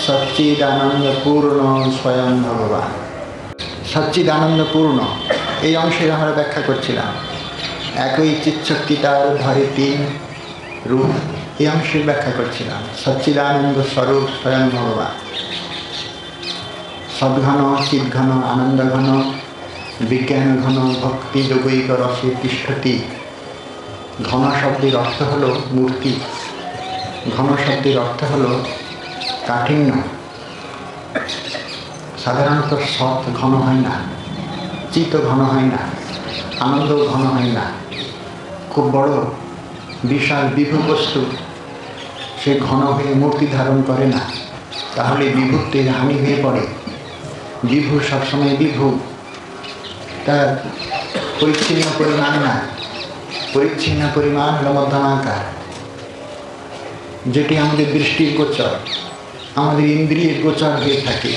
সচ্চিদানন্দপূর্ণ স্বয়ং ভগবান। সচ্চিদানন্দপূর্ণ এই অংশে আমরা ব্যাখ্যা করছিলাম। একই চিৎশক্তি তার ধরে তিন রূপ, এই অংশে ব্যাখ্যা করছিলাম। সচ্চিদানন্দ স্বরূপ স্বয়ং ভগবান। সদ্ঘন, চিদ্ঘন, আনন্দঘন, বিজ্ঞান ঘন, ভক্তি যোগৈক রসে তিষ্ঠতি। ঘন শব্দের অর্থ হল মূর্তি, ঘন শব্দের অর্থ হল কাঠিন্য। সাধারণত সৎ ঘন হয় না, চিত ঘন হয় না, আনন্দ ঘন হয় না। খুব বড় বিশাল বিভু বস্তু সে ঘন হয়ে মূর্তি ধারণ করে না, তাহলে বিভূতির হানি হয়ে পড়ে। বিভু সবসময় বিভু, তার পরিচ্ছিন্ন পরিমাণ না। পরিচ্ছিন্ন পরিমাণ হল মধ্যমাকার, যেটি আমাদের দৃষ্টির গোচর, আমাদের ইন্দ্রিয়ের গোচর হয়ে থাকে,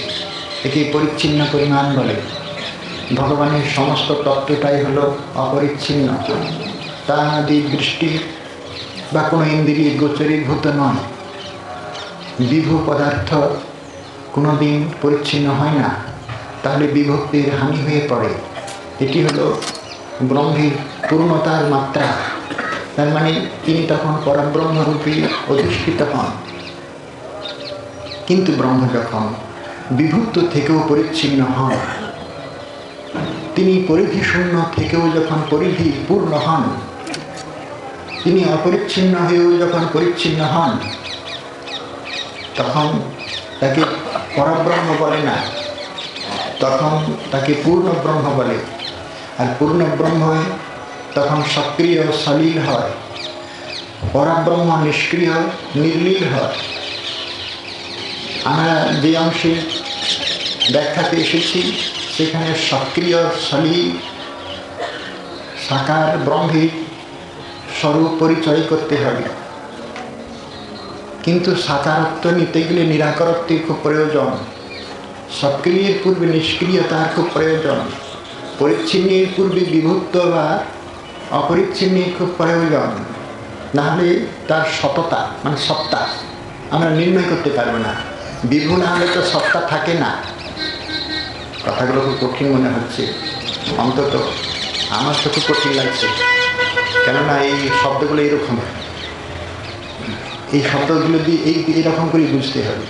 একে পরিচ্ছিন্ন পরিমাণ বলে। ভগবানের সমস্ত তত্ত্বটাই হলো অপরিচ্ছিন্ন, তা আমাদের দৃষ্টি বা কোনো ইন্দ্রিয়ের গোচরীভূত নয়। বিভু পদার্থ কোনো দিন পরিচ্ছিন্ন হয় না, তাহলে বিভক্তির হানি হয়ে পড়ে। এটি হলো ব্রহ্মের পূর্ণতার মাত্রা। তার মানে তিনি তখন পরব্রহ্মরূপে অধিষ্ঠিত হন। কিন্তু ব্রহ্ম যখন বিভক্ত থেকেও পরিচ্ছিন্ন হন, তিনি পরিধি শূন্য থেকেও যখন পরিধি পূর্ণ হন, তিনি অপরিচ্ছিন্ন হয়েও যখন পরিচ্ছিন্ন হন, তখন তাকে পরব্রহ্ম বলে না, তখন তাকে পূর্ণ ব্রহ্ম বলে। আর পূর্ণ ব্রহ্ম তখন সক্রিয় সলীল হয়, পরব্রহ্ম নিষ্ক্রিয় নির্লীল হয়। আমরা যে অংশে ব্যাখ্যাতে এসেছি সেখানে সক্রিয় সলীল সাকার ব্রহ্মের স্বরূপ পরিচয় করতে হবে। কিন্তু সাকারত্ব নিতে গেলে নিরাকারত্বের খুব প্রয়োজন, সক্রিয়ের পূর্বে নিষ্ক্রিয়তার খুব প্রয়োজন, পরিচ্ছিন্নের পূর্বে বিভক্ত বা অপরিচ্ছিন্নের খুব প্রয়োজন। নাহলে তার সততা মানে সত্তা আমরা নির্ণয় করতে পারবো না। বিভু না হলে তো সত্তা থাকে না। কথাগুলো খুব কঠিন মনে হচ্ছে, অন্তত আমার তো খুব কঠিন লাগছে, কেননা এই শব্দগুলো এইরকম, এই শব্দগুলো দিয়ে এইরকম করে বুঝতে হবে।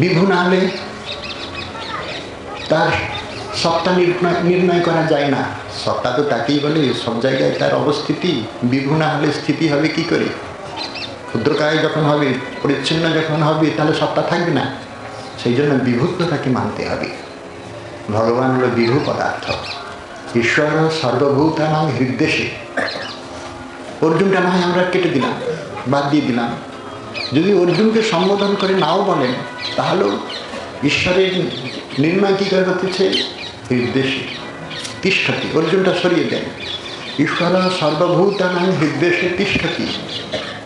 বিভু না হলে তার সত্তা নির্ণয় করা যায় না। সত্তা তো তাকেই বলে, সব জায়গায় তার অবস্থিতি। বিভু না হলে স্থিতি হবে কি করে? ক্ষুদ্রকায় যখন হবে, পরিচ্ছিন্ন যখন হবে, তাহলে সত্তা থাকবে না। সেই জন্য বিভূতটাকে মানতে হবে। ভগবান হল বিভু পদার্থ। ঈশ্বর সর্বভূতানাং হৃদ্দেশে। অর্জুনটা না হয় আমরা কেটে দিলাম, বাদ দিয়ে দিলাম। যদি অর্জুনকে সম্বোধন করে নাও বলেন, তাহলেও ঈশ্বরের নির্ণয় কী করে করতেছে? হৃদ্দেশে তিষ্ঠতি। অর্জুনটা সরিয়ে দেন। ঈশ্বর সর্বভূতানাং হৃদ্দেশে তিষ্ঠতি।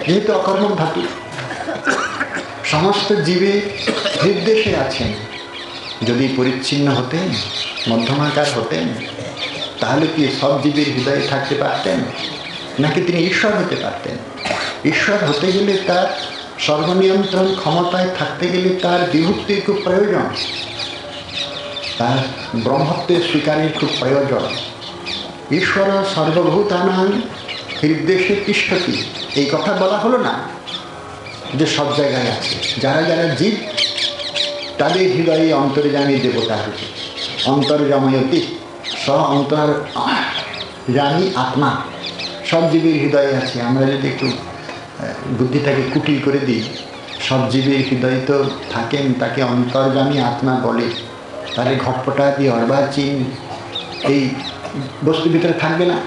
যেহেতু অকর্মক ধাতু, সমস্ত জীবে হৃদ্দেশে আছেন। যদি পরিচ্ছিন্ন হতেন, মধ্যমাকার হতেন, তাহলে কি সব জীবের হৃদয়ে থাকতে পারতেন? নাকি তিনি ঈশ্বর হতে পারতেন? ঈশ্বর হতে গেলে তার সর্বনিয়ন্ত্রণ ক্ষমতায় থাকতে গেলে তার বিভক্তির খুব প্রয়োজন, তার ব্রহ্মত্বের স্বীকারের খুব প্রয়োজন। ঈশ্বর সর্বভূতানাং হৃদ্দেশে তিষ্ঠতি। এই কথা বলা হলো না যে সব জায়গায় আছে। যারা যারা জীব, তাদের হৃদয়ে অন্তর্যামী দেবতা আছে। অন্তর্যাময়তি স অন্তর্যামী আত্মা সব জীবের হৃদয়ে আছে। আমরা যদি একটু বুদ্ধিটাকে কুটিল করে দিই, সব জীবের হৃদয়ে তো থাকেন, তাকে অন্তর্যামী আত্মা বলে। তাহলে ঘটপটা দিয়ে অর্বাচীন এই বস্তুর ভিতরে থাকবে না।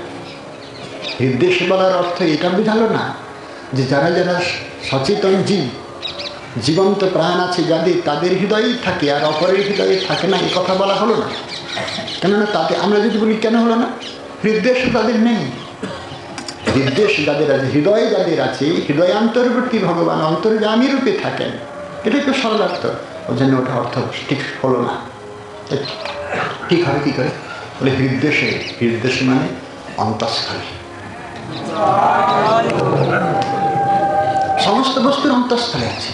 হৃদ্দেশ বলার অর্থ এটা বোঝালো না যে যারা যারা সচেতন জীব, জীবন্ত প্রাণ আছে যাদের, তাদের হৃদয়েই থাকে, আর অপরের হৃদয়ে থাকে না, এই কথা বলা হলো না। কেননা তাদের আমরা যদি বলি কেন হলো না? হৃদ্দেশ তাদের নেই। হৃদ্দেশ যাদের আছে, হৃদয়ে যাদের আছে, হৃদয়ান্তর্বর্তী ভগবান অন্তর্যামী রূপে থাকেন। এটাই তো সরলার্থ। ওই জন্য ওটা অর্থ ঠিক হলো না। ঠিক হবে কী করে? বলে হৃদ্দেশে, হৃদ্দেশ মানে অন্তঃস্থলে। সমস্ত বস্তুর অন্তঃস্থলে আছে।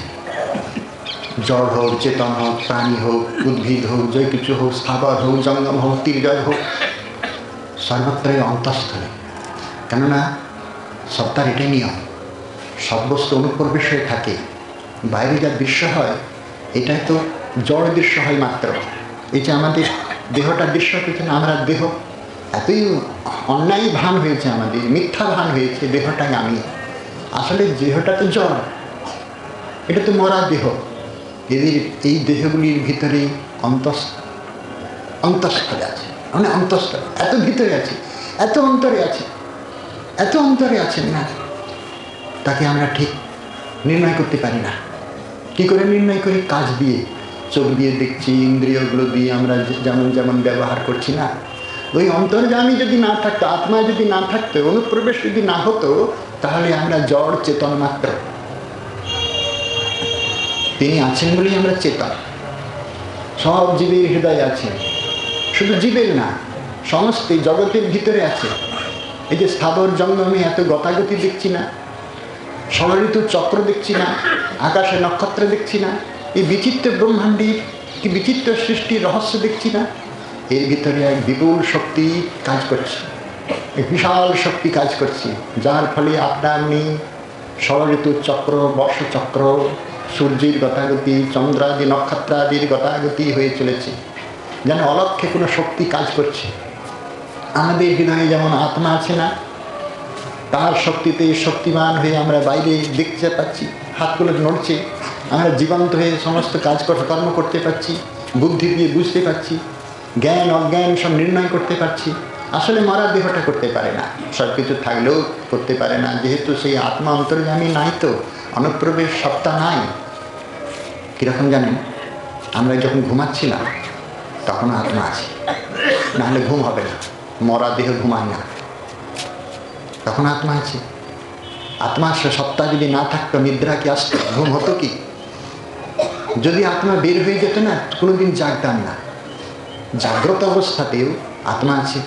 জড় হোক, চেতন হোক, প্রাণী হোক, উদ্ভিদ হোক, যে কিছু হোক, স্থাবর হোক, জঙ্গম হোক, তির্যয় হোক, সর্বত্রই অন্তঃস্থলে। কেননা সত্তার এটাই নিয়ম, সব বস্তু অনুপ্রবেশ হয়ে থাকে। বাইরে যা দৃশ্য হয় এটাই তো জড় দৃশ্য হয় মাত্র। এই যে আমাদের দেহটার দৃশ্য হচ্ছে না, আমরা দেহ এতই অন্যায় ভান হয়েছে, আমাদের মিথ্যা ভান হয়েছে দেহটাই আমি। আসলে দেহটা তো জড়, এটা তো মরা দেহ। এদের এই দেহগুলির ভিতরে অন্তঃস্থলে আছে, মানে অন্তঃস্থলে এত ভিতরে আছে, এত অন্তরে আছে, এত অন্তরে আছেন না, তাকে আমরা ঠিক নির্ণয় করতে পারি না। কি করে নির্ণয় করি? কাজ দিয়ে, চোখ দিয়ে দেখছি, ইন্দ্রিয়গুলো দিয়ে আমরা যেমন যেমন ব্যবহার করছি না। ওই অন্তর্যামী যদি না থাকতো, আত্মা যদি না থাকতো, অনুপ্রবেশ যদি না হতো, তাহলে আমরা জড় চেতন মাত্র। তিনি আছেন বলেই আমরা চেতন। সব জীবের হৃদয়ে আছেন, শুধু জীবের না, সমস্ত জগতের ভিতরে আছে। এই যে স্থাবর জঙ্গমে এত গতাগতি দেখছি না, ষড়ঋতু চক্র দেখছি না, আকাশে নক্ষত্র দেখছি না, এই বিচিত্র ব্রহ্মাণ্ডের কি বিচিত্র সৃষ্টির রহস্য দেখছি না, এর ভিতরে এক বিপুল শক্তি কাজ করছে, এক বিশাল শক্তি কাজ করছে, যার ফলে আপনি ষড়ঋতু চক্র, বর্ষচক্র, সূর্যের গতাগতি, চন্দ্রাদি নক্ষত্রাদির গতাগতি হয়ে চলেছে, যেন অলক্ষ্যে কোনো শক্তি কাজ করছে। আমাদের হৃদয়ে যেমন আত্মা আছে না, তার শক্তিতে শক্তিমান হয়ে আমরা বাইরে দেখতে পাচ্ছি, হাতগুলো নড়ছে, আমরা জীবন্ত হয়ে সমস্ত কর্ম করতে পারছি, বুদ্ধি দিয়ে বুঝতে পারছি, জ্ঞান অজ্ঞান সব নির্ণয় করতে পারছি। আসলে মরা দেহটা করতে পারে না, সব কিছু থাকলেও করতে পারে না, যেহেতু সেই আত্মা অন্তর্যামী নাই, তো অনুপ্রবেশ সত্তা নাই। কীরকম জানেন? আমরা যখন ঘুমাচ্ছিলাম তখন আত্মা আছে, নাহলে ঘুম হবে না, মরা দেহ ঘুমায় না, তখন আত্মা আছে। আত্মার সত্তা যদি না থাকতো, নিদ্রা কি আসতো? ঘুম হতো কি? যদি আত্মা বের হয়ে যেত না, কোনোদিন জাগতাম না। জাগ্রত অবস্থাতেও আত্মা আছে,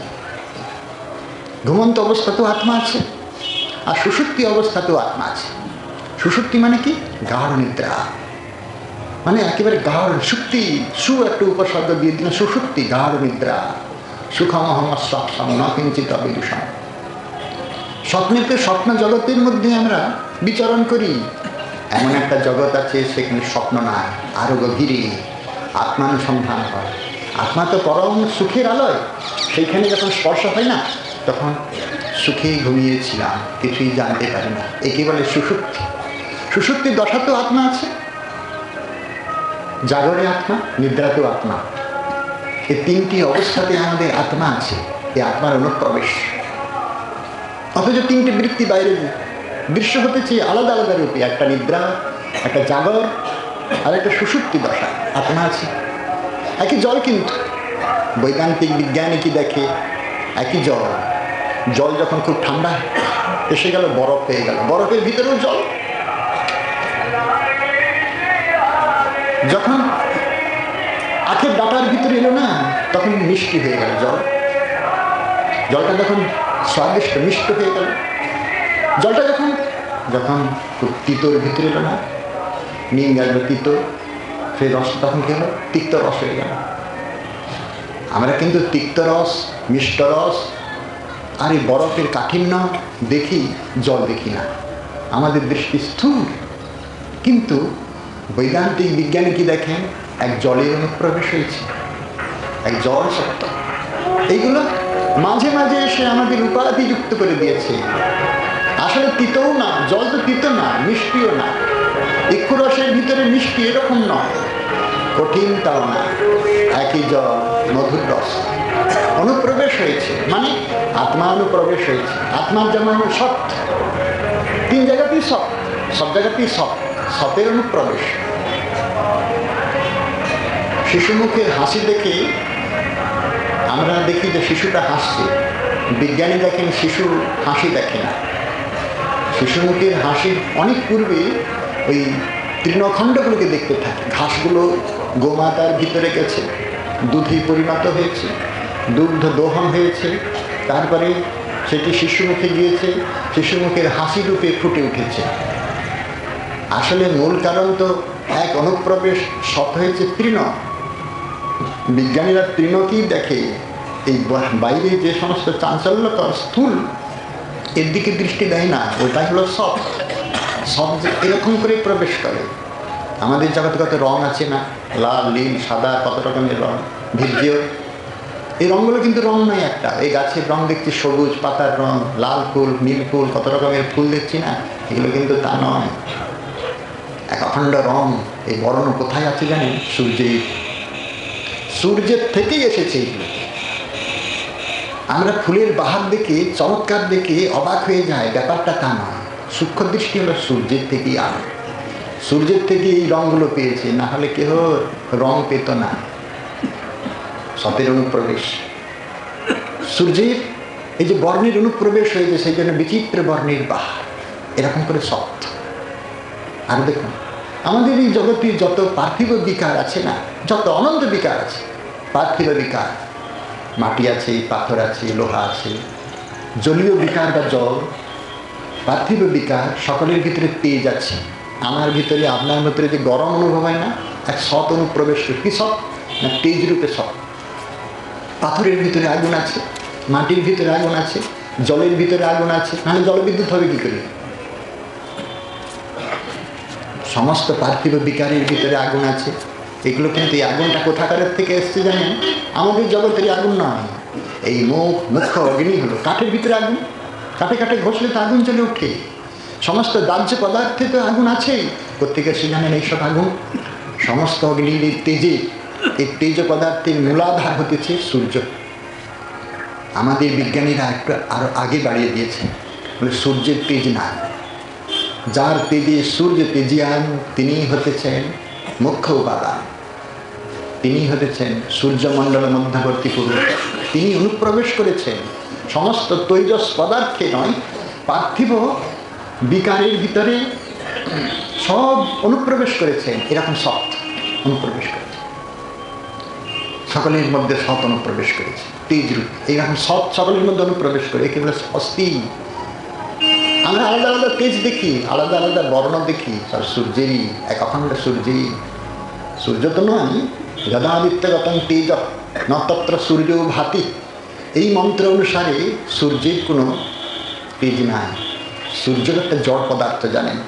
ঘুমন্ত অবস্থাতেও আত্মা আছে, আর সুষুপ্তি অবস্থাতেও আত্মা আছে। সুষুপ্তি মানে কি? গাঢ় নিদ্রা, মানে একেবারে গাঢ় সুক্তি, একটু উপসর্গ দিয়ে দিন, সুষুপ্তি, গাঢ় নিদ্রা, সুখমহম স্বপ্ন ন কিঞ্চিৎ অবিদুষম। স্বপ্নেতে স্বপ্ন জগতের মধ্যে আমরা বিচরণ করি। এমন একটা জগৎ আছে, সেখানে স্বপ্ন নাই, আরো গভীরে আত্মানুসন্ধান হয়। আত্মা তো পরম সুখের আলয়, সেইখানে যখন স্পর্শ হয় না, তখন সুখে ঘুমিয়েছিলাম, কিছুই জানতে পারি না, একে বলে সুষুপ্তি। সুষুপ্তির দশাতেও আত্মা আছে, জাগরে আত্মা, নিদ্রাতেও আত্মা। এই তিনটি অবস্থাতে আমাদের আত্মা আছে, এই আত্মার অনুপ্রবেশ। অথচ তিনটি বৃত্তি বাইরে দৃশ্য হতেছে আলাদা আলাদা রূপে, একটা নিদ্রা, একটা জাগর, আর একটা সুষুপ্তি দশা। আত্মা আছে, একই জল, কিন্তু বৈজ্ঞানিক বিজ্ঞানী কি দেখে, একই জল, জল যখন খুব ঠান্ডা এসে গেল, বরফ হয়ে গেল, বরফের ভিতরেও জল। যখন আখের ডাটার ভিতরে এলো না, তখন মিষ্টি হয়ে গেল জল। জলটা যখন স্বাদিষ্ট মিষ্ট হয়ে গেল, জলটা যখন খুব তিতোর ভিতরে এলো না, নিম গেল তিতো, সেই রস তখন কি হলো? তিক্ত রস হয়ে গেল। আমরা কিন্তু তিক্ত রস, মিষ্ট রস আর এই বরফের কাঠিন্য দেখি, জল দেখি না, আমাদের দৃষ্টি স্থূল। কিন্তু বৈজ্ঞানিক বিজ্ঞানী কি দেখেন, এক জলের অনুপ্রবেশ হয়েছে, এক জল সত্য। এইগুলো মাঝে মাঝে এসে আমাদের উপাধি যুক্ত করে দিয়েছে। আসলে তিতও না, জল তো তিতো না, মিষ্টিও না, ইক্ষু রসের ভিতরে মিষ্টি এরকম নয়, কঠিন তাও না, একই জল, মধুর রস। অনুপ্রবেশ হয়েছে মানে আত্মা অনুপ্রবেশ হয়েছে। আত্মার যেমন সৎ, তিন জায়গাতেই সৎ, সব জায়গাতেই সৎ, সতের অনুপ্রবেশ। শিশু মুখের হাসি দেখে আমরা দেখি যে শিশুটা হাসছে, বিজ্ঞানী দেখেন শিশু হাসি দেখে না। শিশু মুখের হাসির অনেক পূর্বে ওই তৃণখণ্ডগুলোকে দেখতে থাকে, ঘাসগুলো গোমাতার ভিতরে গেছে, দুধে পরিণত হয়েছে, দুগ্ধ দোহন হয়েছে, তারপরে সেটি শিশু মুখে গিয়েছে, শিশু মুখের হাসি রূপে ফুটে উঠেছে। আসলে মূল কারণ তো এক অনুপ্রবেশ, সৎ হয়েছে তৃণ। বিজ্ঞানীরা তৃণকেই দেখে, এই বাইরে যে সমস্ত চাঞ্চল্যকর স্থূল এর দিকে দৃষ্টি দেয় না, ওটাই হলো সৎ। সৎ যে এরকম করে প্রবেশ করে। আমাদের জগতে কত রং আছে না, লাল, নীল, সাদা, কত রকমের রং, ভিজ্জীয়। এই রঙগুলো কিন্তু রং নয় একটা। এই গাছের রং দেখছি সবুজ, পাতার রং, লাল ফুল, নীল ফুল, কত রকমের ফুল দেখছি না, এগুলো কিন্তু তা নয়। এক অখণ্ড রং। এই বর্ণ কোথায় আছে জানেন? সূর্যের থেকেই এসেছে এগুলো। আমরা ফুলের বাহার দেখে, চমৎকার দেখে অবাক হয়ে যায়, ব্যাপারটা তা নয়। সূক্ষ্ম দৃষ্টি হলো সূর্যের থেকেই আলো। সূর্যের থেকে এই রঙগুলো পেয়েছে, না হলে কেহ রং পেত না। সতের অনুপ্রবেশ সূর্যের এই যে বর্ণের অনুপ্রবেশ হয়েছে, সেই জন্য বিচিত্র বর্ণের বাহার, এরকম করে সৎ। আর দেখুন, আমাদের এই জগতে যত পার্থিব বিকার আছে না, যত অনন্ত বিকার আছে, পার্থিব বিকার, মাটি আছে, পাথর আছে, লোহা আছে, জলীয় বিকার বা জল, পার্থিব বিকার, সকলের ভিতরে তেজ আছে। আমার ভিতরে, আপনার ভিতরে যে গরম অনুভব হয় না, এক সৎ অনুপ্রবেশ। কি সৎ? না তেজ রূপে সৎ। পাথরের ভিতরে আগুন আছে, মাটির ভিতরে আগুন আছে, জলের ভিতরে আগুন আছে, নাহলে জলবিদ্যুৎ হবে কি করে? সমস্ত পার্থিব বিকারের ভিতরে আগুন আছে। এগুলো কিন্তু, এই আগুনটা কোথাকারের থেকে এসছে জানেন? আমাদের জগতের আগুন নয়। এই মুখ্য অগ্নি হলো কাঠের ভিতরে আগুন। কাঠে কাঠে ঘষলে তো আগুন জ্বলে ওঠে। সমস্ত দাহ্য পদার্থে তো আগুন আছেই। প্রত্যেকে সে জানেন এইসব আগুন। সমস্ত অগ্নির এই তেজে, এই তেজ পদার্থের মূলাধার হতেছে সূর্য। আমাদের বিজ্ঞানীরা একটু আরো আগে বাড়িয়ে দিয়েছে, বলে সূর্যের তেজ না, যার তেজে সূর্য তেজিয়ান, তিনি হতেছেন মুখ্য উপাদান। তিনি হতেছেন সূর্যমণ্ডলের মধ্যবর্তী পুরুষ। তিনি অনুপ্রবেশ করেছেন সমস্ত তৈজস পদার্থে নয়, পার্থিব বিকারের ভিতরে সব অনুপ্রবেশ করেছেন। এরকম সৎ অনুপ্রবেশ করেছে, সকলের মধ্যে সৎ অনুপ্রবেশ করেছে তেজ রূপ। এইরকম সৎ সকলের মধ্যে অনুপ্রবেশ করে, একে বলে অস্থি। আমরা আলাদা আলাদা তেজ দেখি, আলাদা আলাদা বর্ণ দেখি, সব সূর্যেরই, এক অখণ্ড সূর্যেরই। সূর্য তো নয়, যদাদিত্যগতং তেজ নতত্র সূর্য ভাতি। এই মন্ত্র অনুসারে সূর্যের কোনো তেজ নাই। সূর্য একটা জড় পদার্থ, জানেন?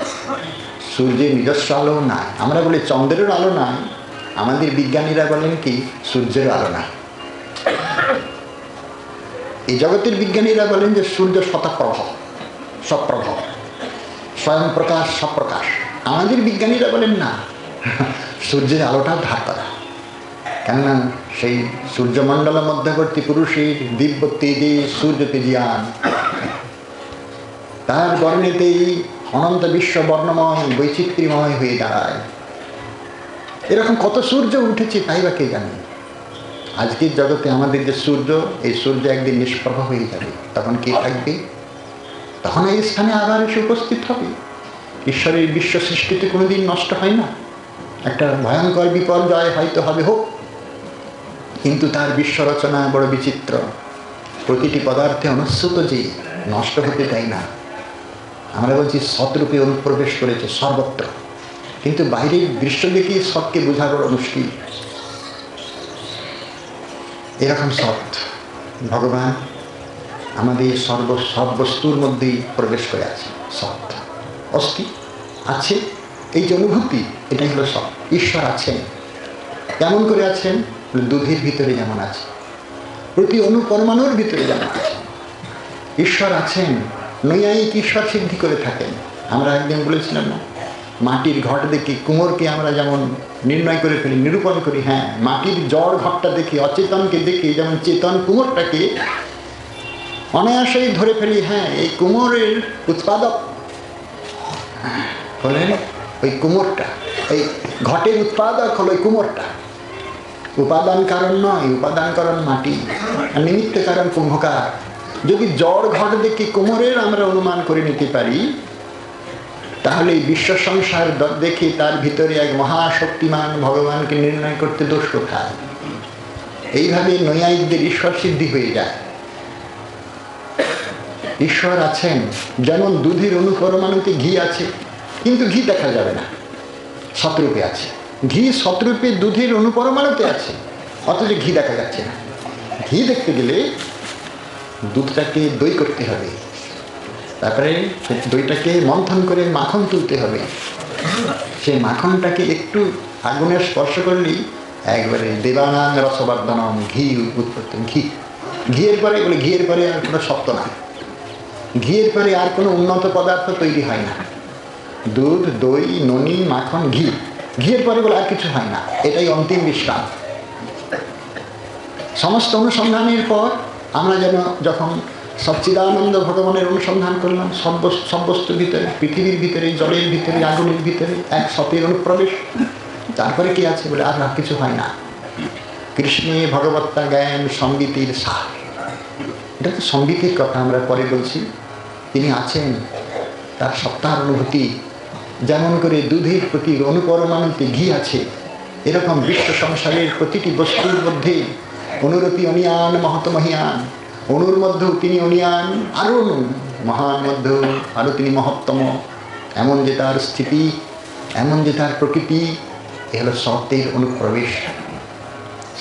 সূর্যের নিজস্ব আলো নাই। আমরা বলি চন্দ্রের আলো নাই, আমাদের বিজ্ঞানীরা বলেন কি সূর্যের আলো নাই। এই জগতের বিজ্ঞানীরা বলেন যে সূর্য শতপ্রভ, সপ্রভ, স্বয়ং প্রকাশ, সপ্রকাশ। আমাদের বিজ্ঞানীরা বলেন না, সূর্যের আলোটা ধার করা। কেননা সেই সূর্যমণ্ডলের মধ্যবর্তী পুরুষের দিব্য তেজে সূর্য তেজিয়ান, তার বর্ণেতেই অনন্ত বিশ্ব বর্ণময়, বৈচিত্র্যময় হয়ে দাঁড়ায়। এরকম কত সূর্য উঠেছে তাই বা কে জানে। আজকের জগতে আমাদের যে সূর্য, এই সূর্য একদিন নিষ্প্রভ হয়ে যাবে। তখন কে থাকবে? তখন এই স্থানে আবার এসে উপস্থিত হবে। ঈশ্বরের বিশ্ব সৃষ্টিতে কোনোদিন নষ্ট হয় না। একটা ভয়ঙ্কর বিপর্যয় হয়তো হবে, হোক, কিন্তু তার বিশ্ব রচনা বড় বিচিত্র। প্রতিটি পদার্থে অনুস্যুত, যে নষ্ট হতে দেয় না। আমরা বলছি সৎরূপে অনুপ্রবেশ করেছে সর্বত্র, কিন্তু বাইরের দৃশ্য দেখে সৎকে বোঝা বড় মুশকিল। এরকম সৎ ভগবান আমাদের সব বস্তুর মধ্যেই প্রবেশ করে আছে। সৎ অস্থি আছে, এই যে অনুভূতি, এটাই হলো সৎ। ঈশ্বর আছেন। কেমন করে আছেন? দুধের ভিতরে যেমন আছে, প্রতি অনুপরমাণুর ভিতরে যেমন আছে ঈশ্বর আছেন। নৈয়ায়িক ঈশ্বর সিদ্ধি করে থাকেন। আমরা একদিন বলেছিলাম না, মাটির ঘট দেখি কুমোরকে আমরা যেমন নির্ণয় করে ফেলি, নিরূপণ করি। হ্যাঁ, মাটির জড় ঘটটা দেখি, অচেতনকে দেখি, যেমন চেতন কুমোরটাকে অনায়াসেই ধরে ফেলি। হ্যাঁ, এই কুমোরের উৎপাদক হলেন ওই কুমোরটা, এই ঘটের উৎপাদক হলো ওই কুমোরটা। উপাদান কারণ নয়, উপাদান কারণ মাটি, আর নিমিত্ত কারণ কুম্ভকার। যদি জড় ঘট দেখি কুমোরের আমরা অনুমান করে নিতে পারি, তাহলে এই বিশ্ব সংসার দেখে তার ভিতরে এক মহাশক্তিমান ভগবানকে নির্ণয় করতে দোষ কোথায়? এইভাবে নৈয়ায়িকদের ঈশ্বর সিদ্ধি হয়ে যায়। ঈশ্বর আছেন, যেমন দুধের অনুপরমাণুতে ঘি আছে, কিন্তু ঘি দেখা যাবে না, সতরূপে আছে। ঘি সতরূপে দুধের অনুপরমাণুতে আছে, অথচ ঘি দেখা যাচ্ছে না। ঘি দেখতে গেলে দুধটাকে দই করতে হবে, তারপরে দইটাকে মন্থন করে মাখন তুলতে হবে। সেই মাখনটাকে একটু আগুনে স্পর্শ করলেই একবারে দেবানাং রসবর্ধনম, ঘি উৎপত্তি। ঘিয়ের পরে বলে ঘিয়ের পরে আর কোনো সত্য না, ঘিয়ের পরে আর কোনো উন্নত পদার্থ তৈরি হয় না। দুধ, দই, ননি, মাখন, ঘি, ঘিয়ের পরে বলে আর কিছু হয় না। এটাই অন্তিম বিশ্রাম। সমস্ত অনুসন্ধানের পর আমরা যেন যখন সচ্চিদানন্দ ভগবানের অনুসন্ধান করলাম, সব বস্তুর ভিতরে, পৃথিবীর ভিতরে, জলের ভিতরে, আগুনের ভিতরে এক সতের অনুপ্রবেশ, তারপরে কি আছে বলে আর কিছু হয় না। কৃষ্ণে ভগবত্তা জ্ঞান সঙ্গীতির সার। এটা তো সঙ্গীতের কথা আমরা পরে বলছি। তিনি আছেন, তার সত্তার অনুভূতি। যেমন করে দুধের প্রতি অনুপরমাণুতে ঘি আছে, এরকম বিশ্ব সংসারের প্রতিটি বস্তুর মধ্যে অনুরূপী অনিয়ান মহতমহিয়ান। অনুর মধ্যেও তিনি অনিয়ান, আরও অনু মহান মধ্যেও আরও তিনি মহত্তম। এমন যে তার স্থিতি, এমন যে তার প্রকৃতি, এ হলো সত্যের অনুপ্রবেশ।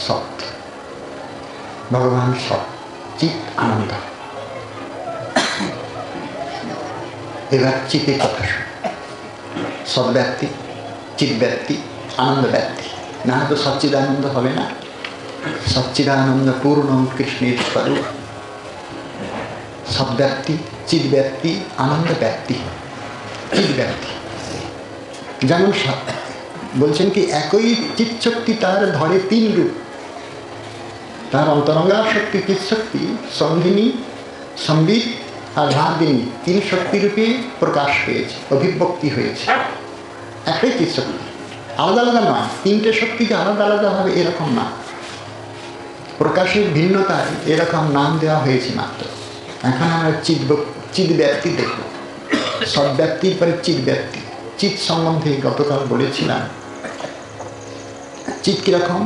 সৎ ভগবান সৎ, চিৎ আনন্দ। এবার চিতের কথা শুন। সদ্ব্যাপ্তি, চিৎব্যাপ্তি, আনন্দ ব্যাপ্তি, না তো সচ্চিদানন্দ হবে না। সচ্চিদানন্দ পূর্ণ কৃষ্ণের স্বরূপ। সদ্ব্যাপ্তি, চিৎব্যাপ্তি, আনন্দ ব্যাপ্তি, চিৎব্যাপ্তি। যেমন বলছেন কি একই চিৎশক্তি তার ধরে তিন রূপ। তার অন্তরঙ্গা শক্তি চিৎশক্তি, সন্ধিনী, সম্বিত আর রাধিনী, তিন শক্তিরূপে প্রকাশ পেয়েছে, অভিব্যক্তি হয়েছে। একই চিৎশক্তি, আলাদা আলাদা নয়। তিনটে শক্তিকে আলাদা আলাদাভাবে এরকম না, প্রকাশের ভিন্নতায় এরকম নাম দেওয়া হয়েছে মাত্র। এখন আমরা চিৎব্যাপ্তি দেখব। সদ্ব্যাপ্তির পরে চিৎব্যাপ্তি। চিৎ সম্বন্ধে গতকাল বলেছিলাম, চিৎ কিরকম?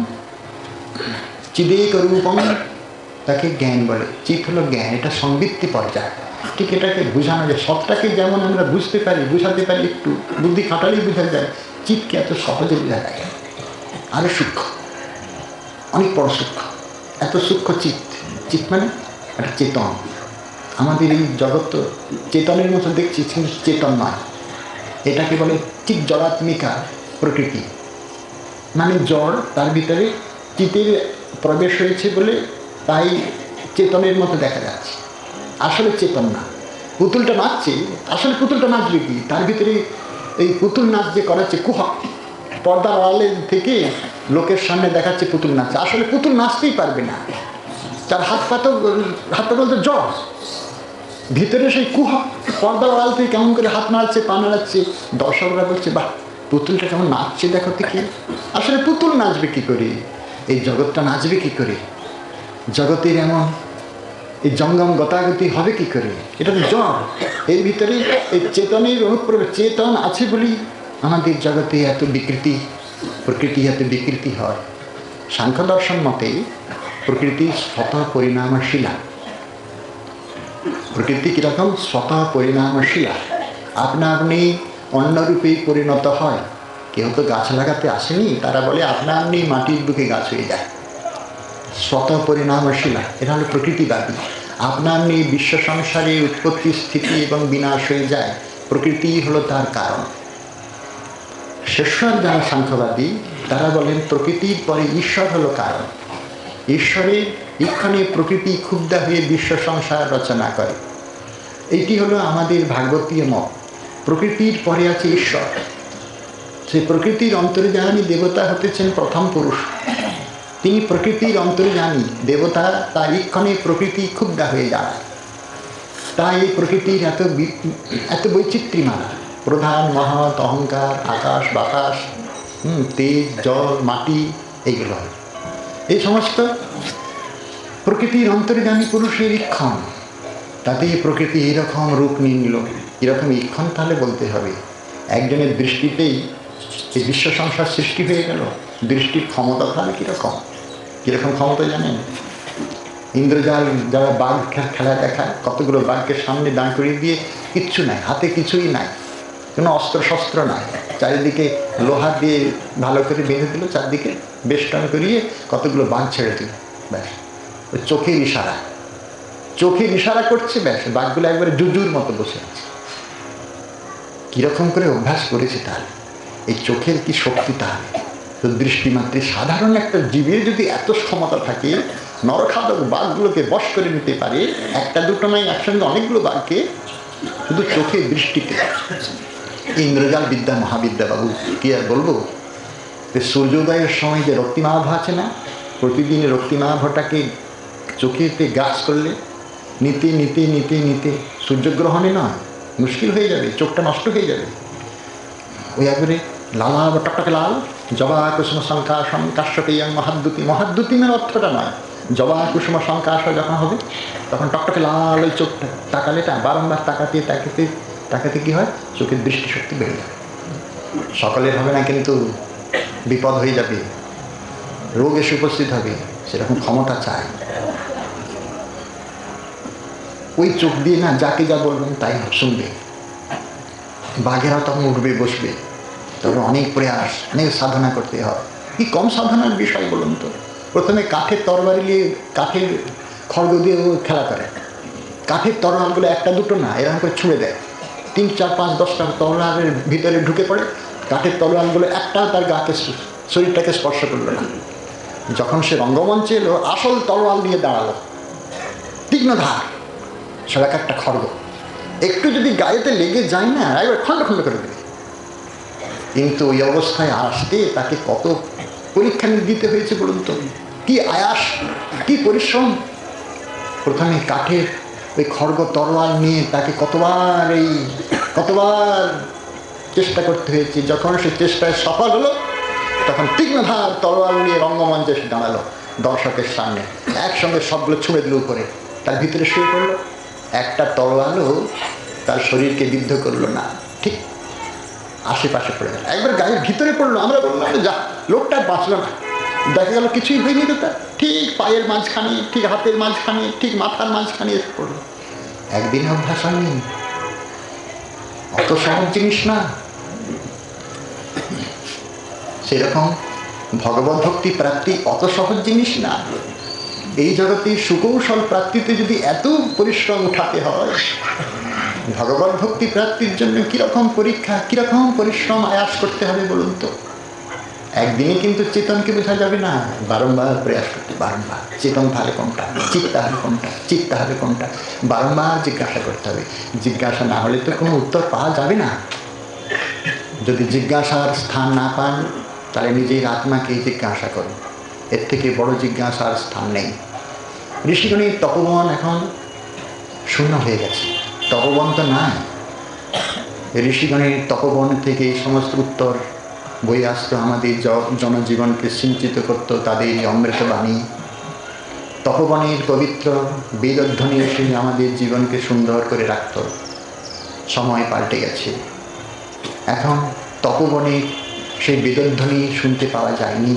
চিদেক রূপম, তাকে জ্ঞান বলে। চিৎ হলো জ্ঞান, এটা সংবৃত্তি পর্যায়। ঠিক এটাকে বোঝানো যায়। সৎটাকে যেমন আমরা বুঝতে পারি, বুঝাতে পারি, একটু বুদ্ধি খাটালেই বোঝা যায়, চিৎকে এত সহজে বোঝা যায়। আরো সূক্ষ্ম, অনেক বড় সূক্ষ্ম, এত সূক্ষ্ম চিৎ। চিৎ মানে একটা চেতন। আমাদের এই জগৎ তো চেতনের মতো দেখছি, কিন্তু চেতন নয়। এটাকে বলে চিৎ জড়াত্মিকা প্রকৃতি, মানে জড়, তার ভিতরে চিতের প্রবেশ হয়েছে বলে তাই চেতনের মতো দেখা যাচ্ছে। আসলে চেতন না। পুতুলটা নাচছে, আসলে পুতুলটা নাচবে কি? তার ভিতরে এই পুতুল নাচ যে করাচ্ছে কুহক, পর্দার আড়ালে থেকে লোকের সামনে দেখাচ্ছে পুতুল নাচছে, আসলে পুতুল নাচতেই পারবে না। তার হাত পা বলতে জ্বর, ভিতরে সেই কুহক, পর্দার আড়াল থেকে কেমন করে হাত নাড়াচ্ছে, পা নাড়াচ্ছে। দর্শকরা বলছে বাহ, পুতুলটা কেমন নাচছে দেখো দেখি। আসলে পুতুল নাচবে কি করে? এই জগৎটা নাচবে কি করে? জগতের এমন এই জঙ্গম গতাগতি হবে কি করে? এটা তো জ্বর। এর ভিতরে এই চেতনের অনুপ্রবেশ, চেতন আছে বলেই আমাদের জগতে এত বিকৃতি, প্রকৃতি এত বিকৃতি হয়। সাংখ্য দর্শন মতে প্রকৃতি স্বতঃ পরিণামশীলা। প্রকৃতি কীরকম? স্বতঃ পরিণামশীলা, আপনা আপনি অন্যরূপেই পরিণত হয়। কেউ তো গাছ লাগাতে আসেনি, তারা বলে আপনা আপনি মাটির বুকে গাছ হয়ে যায়। স্বতঃ পরিণামশীলা, এটা হলো প্রকৃতিবাদী। আপনা আপনি বিশ্ব সংসারে উৎপত্তি, স্থিতি এবং বিনাশ হয়ে যায়, প্রকৃতি হলো তার কারণ। শেষর যারা সাংখ্যবাদী, তারা বলেন প্রকৃতির পরে ঈশ্বর হলো কারণ। ঈশ্বরের ইক্ষণে প্রকৃতি ক্ষুব্ধ হয়ে বিশ্ব সংসার রচনা করে। এইটি হলো আমাদের ভাগবতীয় মত। প্রকৃতির পরে আছে ঈশ্বর। সেই প্রকৃতির অন্তর্যামী দেবতা হতেছেন প্রথম পুরুষ। তিনি প্রকৃতির অন্তর্যামী দেবতা, তার ইক্ষণে প্রকৃতি ক্ষুব্ধ হয়ে যায়। তাই এই প্রকৃতির এত বৈচিত্র্যমালা, প্রধান, মহৎ, অহংকার, আকাশ, বাতাস, তেজ, জল, মাটি, এইগুলো এই সমস্ত প্রকৃতির অন্তর্যামী পুরুষের ইক্ষণ। তাতে প্রকৃতি এরকম রূপ নিয়ে নিল। এরকম ইক্ষণ তাহলে বলতে হবে একজনের দৃষ্টিতেই এই বিশ্ব সংসার সৃষ্টি হয়ে গেল। দৃষ্টির ক্ষমতা তাহলে কীরকম? কীরকম ক্ষমতা জানেন? ইন্দ্রজাল যারা বাঘ খেলা দেখায়, কতগুলো বাঘকে সামনে দাঁড় করিয়ে দিয়ে কিচ্ছু নাই, হাতে কিছুই নাই, কোনো অস্ত্র শস্ত্র নাই, চারিদিকে লোহা দিয়ে ভালো করে বেঁধে দিল, চারদিকে বেষ্টন করিয়ে কতগুলো বাঘ ছেড়ে দিল, ব্যাস ওই চোখের ইশারা, চোখের ইশারা করছে, ব্যাস বাঘগুলো একবারে জুজুর মতো বসে আছে। কিরকম করে অভ্যাস করেছে তাহলে, এই চোখের কি শক্তি তাহলে, দৃষ্টিমাত্রে সাধারণ একটা জীবের যদি এত ক্ষমতা থাকে, নরখাদক বাঘগুলোকে বশ করে নিতে পারে, একটা দুটো নয়, একসঙ্গে অনেকগুলো বাঘকে শুধু চোখের দৃষ্টিতে। ইন্দ্রজাল বিদ্যা মহাবিদ্যা বাবু, কি আর বলবো। সূর্যোদয়ের সময় যে রক্তিমাভ আছে না, প্রতিদিন রক্তিমাভটাকে চোখেতে গাছ করলে নিতে নিতে নিতে নিতে সূর্যগ্রহণে নয়, মুশকিল হয়ে যাবে, চোখটা নষ্ট হয়ে যাবে। ওই একবারে লালা টকটকে লাল, জবা কুসুম সংকাশম কাশ্যপেয়ং মহাদ্যুতি, মহাদ্যুতিমের অর্থটা নয়, জবা কুসুম সংকাশ যখন হবে তখন টকটকে লাল ওই চোখটা, তাকালে বারংবার তাকাতে তাকাতে তাকাতে কি হয়, চোখের দৃষ্টিশক্তি বেড়ে যাবে। সকলের হবে না, কিন্তু বিপদ হয়ে যাবে, রোগ এসে উপস্থিত হবে, সেরকম ক্ষমতা চায়। ওই চোখ দিয়ে না যাকে যা বলবেন তাই শুনবে। বাঘেরা তখন উঠবে বসবে, তবে অনেক প্রয়াস, অনেক সাধনা করতে হয়। কি কম সাধনার বিষয় বলুন তো। প্রথমে কাঠের তরবারি নিয়ে, কাঠের খড়গ দিয়ে খেলা করে, কাঠের তরোয়ালগুলো একটা দুটো না, এরকম করে ছুঁড়ে দেয়, 3, 4, 5, 10টা তরোয়ালের ভিতরে ঢুকে পড়ে, কাঠের তরোয়ালগুলো একটাও তার গাকে শরীরটাকে স্পর্শ করলো না। যখন সে রঙ্গমঞ্চে এলো, আসল তরোয়াল নিয়ে দাঁড়ালো, তীক্ষ্ণ ধার, সব এক একটা খড়গ, একটু যদি গায়েতে লেগে যায় না, একবার খণ্ড খণ্ড করে দেবে। কিন্তু ওই অবস্থায় আসতে তাকে কত পরীক্ষা দিতে হয়েছে বলুন তো, কি আয়াস, কি পরিশ্রম। প্রথমে কাঠের ওই খড়গ তরোয়াল নিয়ে তাকে কতবার চেষ্টা করতে হয়েছে। যখন সে চেষ্টায় সফল হলো, তখন তীক্ষ্ণধার তরোয়াল নিয়ে রঙ্গমঞ্চে এসে দাঁড়ালো দর্শকের সামনে, একসঙ্গে সবগুলো ছুঁড়ে দিল উপরে, তার ভিতরে শুয়ে পড়লো। একটা তরোয়ালও তার শরীরকে বিদ্ধ করলো না, ঠিক আশেপাশে পড়ে গেল, একবার গায়ের ভিতরে পড়লো। আমরা বললাম যা, লোকটা বাঁচলো না। দেখা গেল কিছুই হয়নি তো তার, ঠিক পায়ের মাঝখানে, ঠিক হাতের মাঝখানে, ঠিক মাথার মাঝখানে এসে পড়লো। একদিন অভ্যাস হয়নি, অত সহজ জিনিস না। সেরকম ভগবত ভক্তি প্রাপ্তি অত সহজ জিনিস না। এই জগতে সুকৌশল প্রাপ্তিতে যদি এত পরিশ্রম উঠাতে হয়, ভগবত ভক্তি প্রাপ্তির জন্য কিরকম পরীক্ষা, কিরকম পরিশ্রম আয়াস করতে হবে বলুন তো। একদিনে কিন্তু চেতনকে বোঝা যাবে না, বারংবার প্রয়াস করতে, বারংবার চেতন তাহলে কোনটা, চিত্ত তাহলে কোনটা, চিত্ত তাহলে কোনটা, বারংবার জিজ্ঞাসা করতে হবে। জিজ্ঞাসা না হলে তো কোনো উত্তর পাওয়া যাবে না। যদি জিজ্ঞাসার স্থান না পান, তাহলে নিজের আত্মাকে জিজ্ঞাসা করুন, এর থেকে বড় জিজ্ঞাসার স্থান নেই। ঋষিগণের তপবন এখন শূন্য হয়ে গেছে, তপবন তো নাই। ঋষিগণের তপবন থেকে এই সমস্ত উত্তর বই আসতো, আমাদের জনজীবনকে সিঞ্চিত করতো তাদের অমৃত বাণী। তপবনের পবিত্র বেদধ্বনি এসে আমাদের জীবনকে সুন্দর করে রাখত। সময় পাল্টে গেছে, এখন তপবনে সেই বেদধ্বনি শুনতে পাওয়া যায়নি।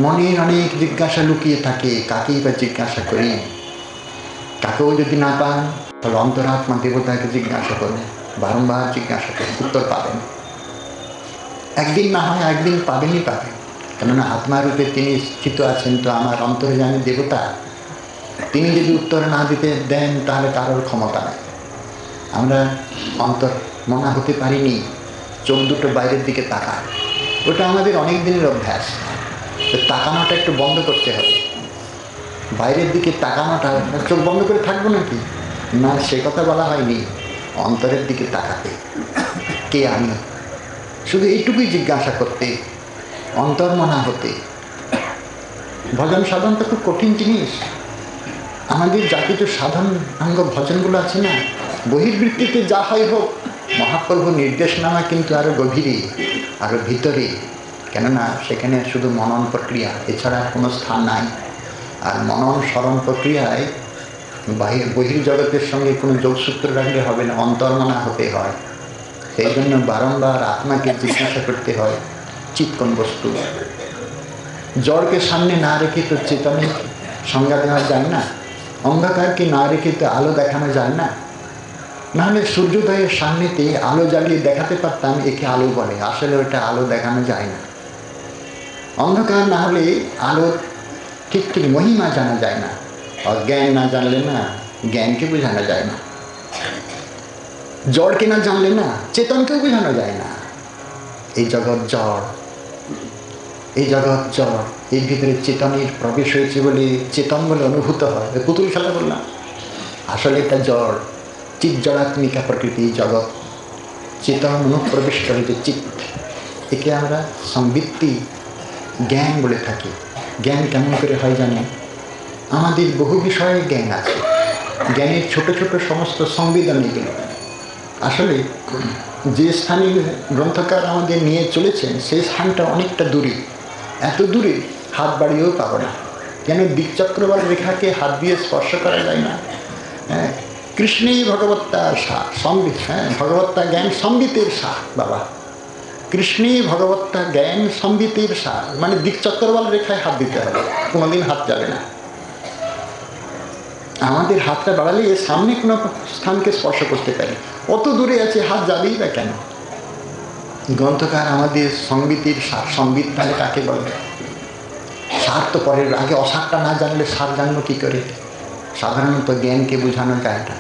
মনের অনেক জিজ্ঞাসা লুকিয়ে থাকে, কাকেই বা জিজ্ঞাসা করি। কাকেও যদি না পান, তাহলে অন্তরাত্মা দেবতাকে জিজ্ঞাসা করুন, বারংবার জিজ্ঞাসা করুন, উত্তর পাবেন। একদিন না হয় একদিন পাবেনই পাবেন, কেননা আত্মারূপে তিনি স্থিত আছেন। তো আমার অন্তর্যামী দেবতা, তিনি যদি উত্তর না দিতে দেন, তাহলে কারোর ক্ষমতা নেই। আমরা অন্তর মনা হতে পারিনি, চোখ দুটো বাইরের দিকে তাকায়, ওটা আমাদের অনেক দিনের অভ্যাস। তো তাকানোটা একটু বন্ধ করতে হবে। বাইরের দিকে তাকানোটা, চোখ বন্ধ করে থাকবো নাকি না, সে কথা বলা হয়নি। অন্তরের দিকে তাকাতে, কে আমি, শুধু এইটুকুই জিজ্ঞাসা করতে, অন্তর্মনা হতে। ভজন সাধন তো খুব কঠিন জিনিস। আমাদের যা কিছু সাধন অঙ্গ ভজনগুলো আছে না, বহির্বৃত্তিতে যা হয় হোক, মহাপ্রভুর নির্দেশনামা কিন্তু আরও গভীরে, আরও ভিতরে। কেননা সেখানে শুধু মনন প্রক্রিয়া, এছাড়া কোনো স্থান নাই। আর মনন স্মরণ প্রক্রিয়ায় বহির্জগতের সঙ্গে কোনো যোগসূত্র রাখলে হবে না, অন্তর্মনা হতে হয়। সেই জন্য বারংবার আত্মাকে জিজ্ঞাসা করতে হয়, চিৎ কোন বস্তু। জড়কে সামনে না রেখে তো চেতনের সংজ্ঞা দেওয়া যায় না, অন্ধকারকে না রেখে তো আলো দেখানো যায় না। নাহলে সূর্যোদয়ের সামনেতে আলো জ্বালিয়ে দেখাতে পারতাম একে আলো বলে, আসলে ওটা আলো দেখানো যায় না। অন্ধকার না হলে আলোর ঠিক ঠিক মহিমা জানা যায় না। অজ্ঞান না জানলে না জ্ঞানকে বোঝানো যায় না, জড়কে না জানলে না চেতনকেও বোঝানো যায় না। এই জগৎ জড়, এই জগৎ জড়, এর ভিতরে চেতনের প্রবেশ হয়েছে বলে চেতন বলে অনুভূত হয়। পুতুল খেলা বললাম, আসলে এটা জড়, চিৎ জড়াত্মিকা প্রকৃতি জগৎ। চেতন অনুপ্রবেশ করে যে চিৎ, একে আমরা সংবৃত্তি জ্ঞান বলে থাকি। জ্ঞান কেমন করে হয় জানেন? আমাদের বহু বিষয়ে জ্ঞান আছে, জ্ঞানের ছোট ছোট সমস্ত সংবেদন এগুলো। আসলে যে স্থানে গ্রন্থকার আমাদের নিয়ে চলেছেন সেই স্থানটা অনেকটা দূরে, এত দূরে হাত বাড়িয়েও পাবো না। কেন দিকচক্রবাল রেখাকে হাত দিয়ে স্পর্শ করা যায় না। হ্যাঁ, কৃষ্ণেই ভগবত্তা সম্বিত, হ্যাঁ ভগবত্তা জ্ঞান সম্বিতের সার বাবা। কৃষ্ণেই ভগবত্তা জ্ঞান সম্বিতের সার, মানে দিকচক্রবাল রেখায় হাত দিতে হবে, কোনোদিন হাত যাবে না। আমাদের হাতটা বাড়ালে এর সামনে কোনো স্থানকে স্পর্শ করতে পারি, অত দূরে আছে, হাত যাবেই বা কেন? গ্রন্থকার আমাদের সংবিতের সার, সংবিত তাহলে কাকে বলে? সার তো পরের, আগে অসারটা না জানলে সার জানবো কী করে? সাধারণত জ্ঞানকে বোঝানো যায় না।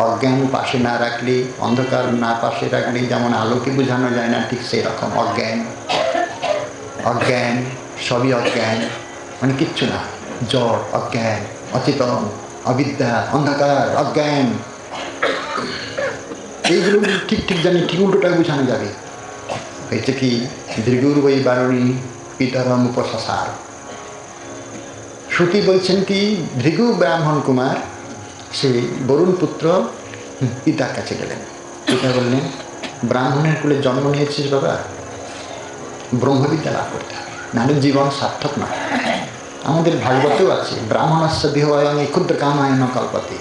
অজ্ঞান পাশে না রাখলে, অন্ধকার না পাশে রাখলে যেমন আলোকে বোঝানো যায় না, ঠিক সেই রকম অজ্ঞান। অজ্ঞান, সবই অজ্ঞান, মানে কিচ্ছু না, জড়, অজ্ঞান, অচেতন, অবিদ্যা, অন্ধকার, অজ্ঞান, এইগুলো ঠিক ঠিক জানি, ঠিক উল্টোটা বোঝানো যাবে। হয়েছে কি, দীর্ঘুর বই বারণী পিতরম উপসার। শ্রুতি বলছেন কি, ভৃগু ব্রাহ্মণ কুমার সে বরুণ পুত্র পিতার কাছে গেলেন। পিতা বললেন, ব্রাহ্মণের কুলে জন্ম নিয়েছিস বাবা, ব্রহ্মবিদ্যা লাভ করতে হবে, নাহলে জীবন সার্থক নয়। আমাদের ভাগবতেও আছে, ব্রাহ্মণস্য দেহয়ং ক্ষুদ্র কামায় ন কল্পতে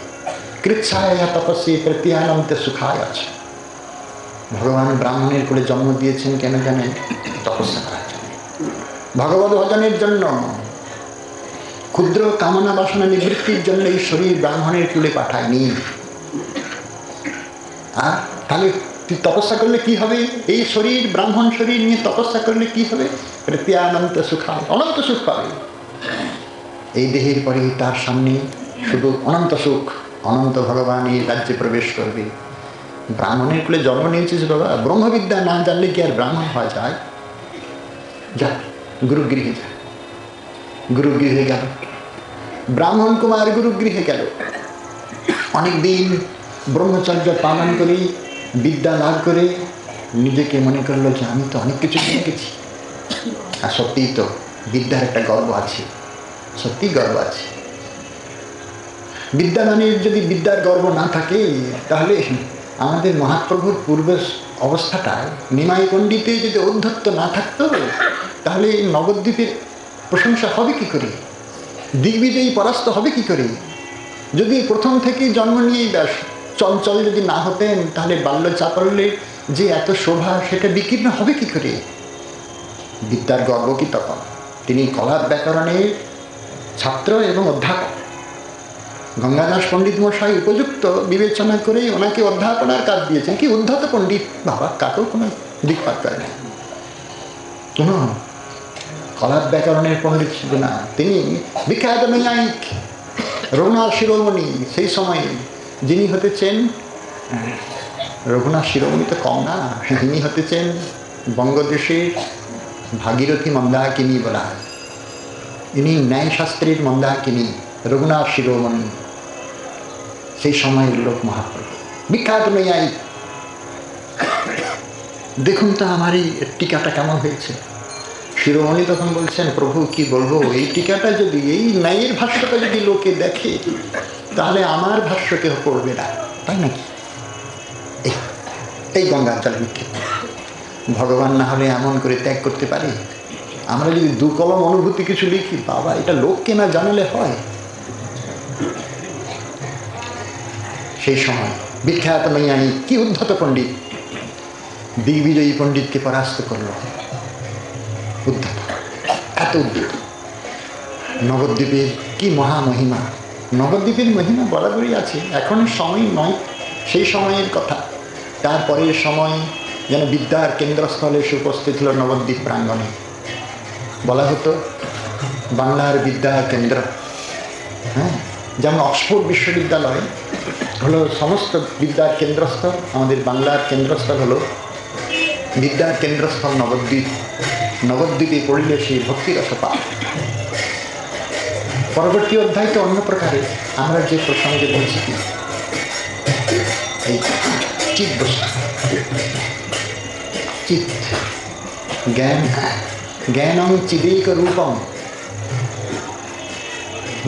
কৃচ্ছায় তপস্যে প্রত্যানন্তে সুখায় আছে। ভগবান ব্রাহ্মণের কুলে জন্ম দিয়েছেন কেন জানেন? তপস্যা করার জন্য, ভগবত ভজনের জন্য, ক্ষুদ্র কামনা বাসনা নিবৃত্তির জন্য এই শরীর ব্রাহ্মণের কুলে পাঠায়নি। আর তাহলে তপস্যা করলে কি হবে? এই শরীর, ব্রাহ্মণ শরীর নিয়ে তপস্যা করলে কি হবে? প্রত্যানন্ত সুখায়, অনন্ত সুখ পাবে। এই দেহের পরে তার সামনে শুধু অনন্ত সুখ, অনন্ত ভগবান এই রাজ্যে প্রবেশ করবে। ব্রাহ্মণের কুলে জন্ম নিয়েছিস বাবা, ব্রহ্মবিদ্যা না জানলে কি আর ব্রাহ্মণ হওয়া যায়? যা গুরুগৃহে যা। গুরুগৃহে গেল, ব্রাহ্মণ কুমার গুরুগৃহে গেল। অনেকদিন ব্রহ্মচর্য পালন করে বিদ্যা লাভ করে নিজেকে মনে করলো যে আমি তো অনেক কিছু শিখে গেছি। আর সত্যিই তো বিদ্যার একটা গর্ব আছে, সত্যি গর্ব আছে। বিদ্যাদানের যদি বিদ্যার গর্ব না থাকে, তাহলে আমাদের মহাপ্রভুর পূর্ব অবস্থাটায় নিমাই পণ্ডিতে যদি ঔদ্ধত্য না থাকতো, তাহলে নবদ্বীপের প্রশংসা হবে কি করে? দিগ্বিজয়ী পরাস্ত হবে কি করে? যদি প্রথম থেকেই জন্ম নিয়েই ব্যাস চঞ্চল যদি না হতেন, তাহলে বাল্য চাপল্যের যে এত শোভা সেটা বিকীর্ণ হবে কি করে? বিদ্যার গর্ব কি তখন? তিনি কলা ব্যাকরণের ছাত্র এবং অধ্যাপক। গঙ্গাদাস পণ্ডিত মশাই উপযুক্ত বিবেচনা করে ওনাকে অধ্যাপনার কাজ দিয়েছেন। কি উদ্ধত পণ্ডিত বাবা, কাকেও কোনো দিকপাত করে না, কোনো কলা ব্যাকরণের পণ্ডিত ছিল না। তিনি বিখ্যাত নৈয়ায়িক রঘুনাথ শিরোমণি, সেই সময়ে যিনি হতেছেন, রঘুনাথ শিরোমণি তো কম না, তিনি হতেছেন বঙ্গদেশের ভাগীরথী মন্দাকিনী বলা হয়। ইনি ন্যায়শাস্ত্রের মন্দাকিনী, রঘুনাথ শিরোমণি সেই সময়ের লোক মহাপ্রভু, বিখ্যাত নৈয়ায়িক। দেখুন তো আমার এই টিকাটা কেমন হয়েছে। শিরোমণি তখন বলছেন, প্রভু কি বলবো, এই টিকাটা যদি, এই ন্যায়ের ভাষ্যটা যদি লোকে দেখে, তাহলে আমার ভাষ্য কেউ পড়বে না, তাই নাকি? এই গঙ্গার জল নিক্ষেপ। ভগবান না হলে এমন করে ত্যাগ করতে পারি? আমরা যদি দু কলম অনুভূতি কিছু লিখি, বাবা এটা লোককে না জানালে হয়? সেই সময় বিখ্যাত নৈয়ায়িক, কি উদ্ধত পণ্ডিত, দিগ্বিজয়ী পণ্ডিতকে পরাস্ত করল। উদ্ধত, এত উদ্ধত। নবদ্বীপের কি মহামহিমা! নবদ্বীপের মহিমা বরাবরই আছে, এখন সময় নয়। সেই সময়ের কথা। তারপরের সময় যেন বিদ্যার কেন্দ্রস্থলে এসে উপস্থিত হল নবদ্বীপ প্রাঙ্গণে। বলা হতো বাংলার বিদ্যা কেন্দ্র। হ্যাঁ, যেমন অক্সফোর্ড বিশ্ববিদ্যালয় হলো সমস্ত বিদ্যার কেন্দ্রস্থল, আমাদের বাংলার কেন্দ্রস্থল হলো বিদ্যার কেন্দ্রস্থল নবদ্বীপ। নবদ্বীপে পড়িলে সেই ভক্তিরস পায়। পরবর্তী অধ্যায় তো অন্য প্রকারে। আমরা যে প্রসঙ্গে বলছি কি এই চিৎ বস্তু, চিৎ জ্ঞান, জ্ঞানং চিদেক রূপম,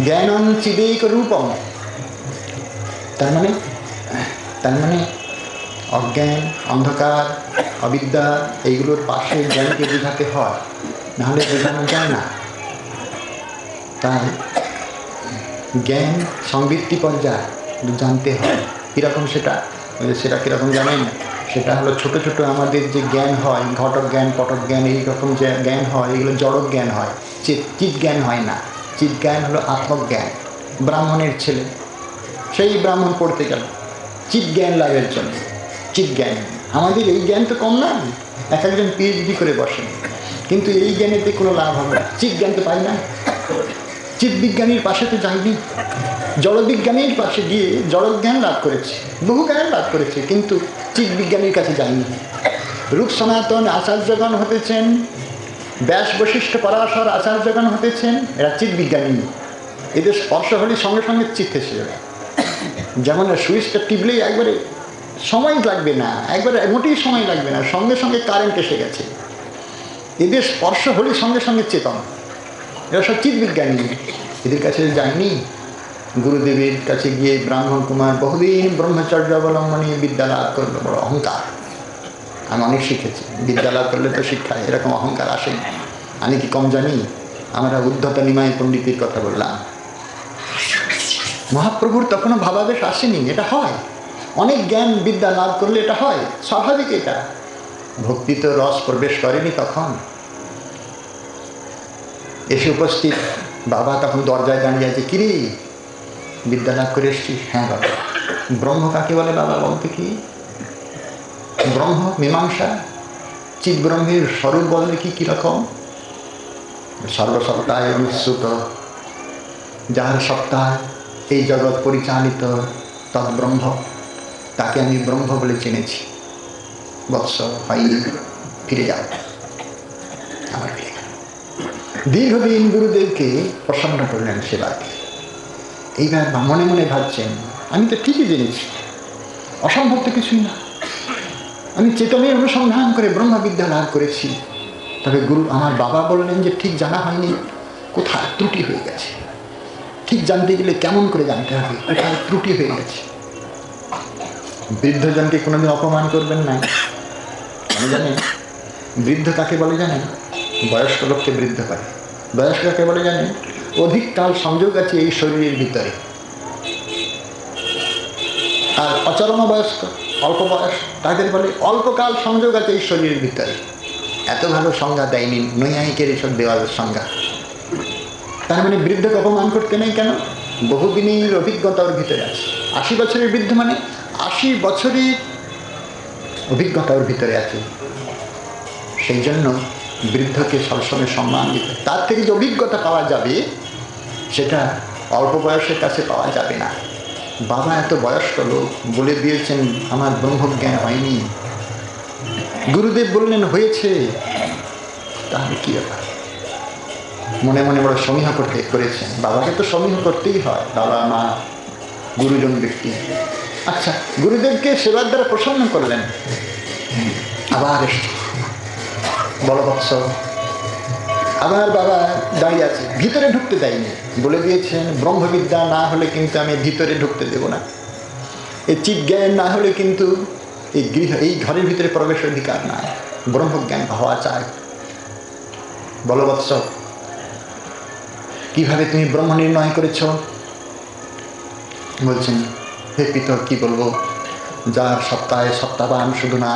জ্ঞানং চিদেক রূপম। তার মানে অজ্ঞান, অন্ধকার, অবিদ্যা এইগুলোর পাশে জ্ঞানকে বোঝাতে হয়, নাহলে বোঝানো যায় না। তাই জ্ঞান সংবৃত্তি পর্যায়ে জানতে হয়। কীরকম সেটা কীরকম জানেন? সেটা হলো ছোট ছোট আমাদের যে জ্ঞান হয়, ঘটক জ্ঞান, পটক জ্ঞান, এইরকম যে জ্ঞান হয় এগুলো জড়ক জ্ঞান হয়, চিৎ জ্ঞান হয় না। চিৎ জ্ঞান হলো আত্মজ্ঞান। ব্রাহ্মণের ছেলে, সেই ব্রাহ্মণ পড়তে গেল চিৎ জ্ঞান লাভের জন্য। চিৎ জ্ঞান, আমাদের এই জ্ঞান তো কম না, এক একজন পিএইচডি করে বসেন, কিন্তু এই জ্ঞানেতে কোনো লাভ হবে না। চিৎ জ্ঞান তো পাই না। চিৎ বিজ্ঞানীর পাশে তো যাইনি, জড়বিজ্ঞানীর পাশে গিয়ে জড়জ্ঞান লাভ করেছে, বহু জ্ঞান লাভ করেছে, কিন্তু চিৎ বিজ্ঞানীর কাছে যায়নি। রূপ সনাতন আচার্যগণ হতেছেন, ব্যাস বশিষ্ঠ পরাশর আচার্যগণ হতেছেন, এরা চিৎ বিজ্ঞানী। এদের স্পর্শ হলে সঙ্গে সঙ্গে চিৎ এসে যাবে। যেমন সুইচটা টিপলেই একবারে সময় লাগবে না, একবারে মোটেই সময় লাগবে না, সঙ্গে সঙ্গে কারেন্ট এসে গেছে। এদের স্পর্শ হলে সঙ্গে সঙ্গে চেতন। এরা সব চিৎ বিজ্ঞানী। এদের কাছে যায়নি। গুরুদেবের কাছে গিয়ে ব্রাহ্মণ কুমার বহুদিন ব্রহ্মচর্য অবলম্বনে বিদ্যা লাভ করলো। বড় অহংকার। আমি অনেক শিখেছি, বিদ্যা লাভ করলে তো শিক্ষায় এরকম অহংকার আসেনি। আমি কি কম জানি? আমরা উদ্ধত নিমাই পণ্ডিতের কথা বললাম। মহাপ্রভুর তখনও ভাবাবেশ আসেনি। এটা হয়, অনেক জ্ঞান বিদ্যা লাভ করলে এটা হয়, স্বাভাবিক। এটা ভক্তি তো রস প্রবেশ করেনি তখন। এসে উপস্থিত বাবা তখন দরজায় দাঁড়িয়ে আছে। কিরে, বিদ্যা লাভ করে এসছিস? হ্যাঁ বাবা। ব্রহ্ম কাকে বলে বাবা বলতে? কি ব্রহ্ম? মীমাংসা। চিৎ ব্রহ্মের স্বরূপ বললে কি কীরকম? সর্বসত্তায় অনুসৃত, যার সত্তায় এই জগৎ পরিচালিত, তৎব্রহ্ম, তাকে আমি ব্রহ্ম বলে চিনেছি। বৎস হয়নি, ফিরে যাও। আমার ফিরে গেল। দীর্ঘদিন গুরুদেবকে প্রসন্ন করলেন সেবাকে। এইবার মনে মনে ভাবছেন, আমি তো ঠিকই জেনেছি, অসম্ভব তো কিছুই না। আমি চেতনের অনুসন্ধান করে ব্রহ্মবিদ্যা লাভ করেছি। তবে গুরু আমার বাবা বললেন যে ঠিক জানা হয়নি, কোথায় ত্রুটি হয়ে গেছে। ঠিক জানতে গেলে কেমন করে জানতে হবে, কোথায় ত্রুটি হয়ে গেছে। বৃদ্ধজনকে কোনোদিন অপমান করবেন না। কেন জানেন? বৃদ্ধ কাকে বলে জানেন? বয়স্ক লোককে বৃদ্ধ করে। বয়স্ক কাকে বলে জানেন? অধিক কাল সংযোগ আছে এই শরীরের ভিতরে। আর অচরম বয়স্ক, অল্প বয়স, তাদের বলে অল্পকাল সংযোগ আছে এই শরীরের ভিতরে। এত ভালো সংজ্ঞা দেয়নি নৈয়ায়িকের এইসব দেওয়ালের সংজ্ঞা। তার মানে বৃদ্ধকে অপমান করতে নেই কেন? বহুদিনের অভিজ্ঞতার ভিতরে আছে। 80 বছরের বৃদ্ধ মানে 80 বছরের অভিজ্ঞতার ভিতরে আছে। সেই জন্য বৃদ্ধকে সবসময় সম্মান দিতে। তার থেকে যে অভিজ্ঞতা পাওয়া যাবে সেটা অল্প বয়সের কাছে পাওয়া যাবে না। বাবা এত বয়স্ক লোক, বলে দিয়েছেন আমার ব্রহ্মজ্ঞান হয়নি। গুরুদেব বললেন হয়েছে, তাহলে কি ব্যাপার? মনে মনে বড় সমীহ করেছেন। বাবাকে তো সমীহ করতেই হয়, বাবা মা গুরুজন ব্যক্তি। আচ্ছা, গুরুদেবকে সেবার দ্বারা প্রসন্ন করলেন। আবার এসছে বড় বৎস। আবার বাবা দাঁড়িয়ে আছে, ভিতরে ঢুকতে দেয়নি। বলে দিয়েছেন ব্রহ্মবিদ্যা না হলে কিন্তু আমি ভিতরে ঢুকতে দেব না। এই চিৎ জ্ঞান না হলে কিন্তু এই ঘরের ভিতরে প্রবেশ অধিকার নাই। ব্রহ্মজ্ঞান হওয়া চাই। বলবৎস, কিভাবে তুমি ব্রহ্ম নির্ণয় করেছ? বলছেন, হে পিতর, কি বলবো? যার সত্তায় সত্তাবান শুধু না,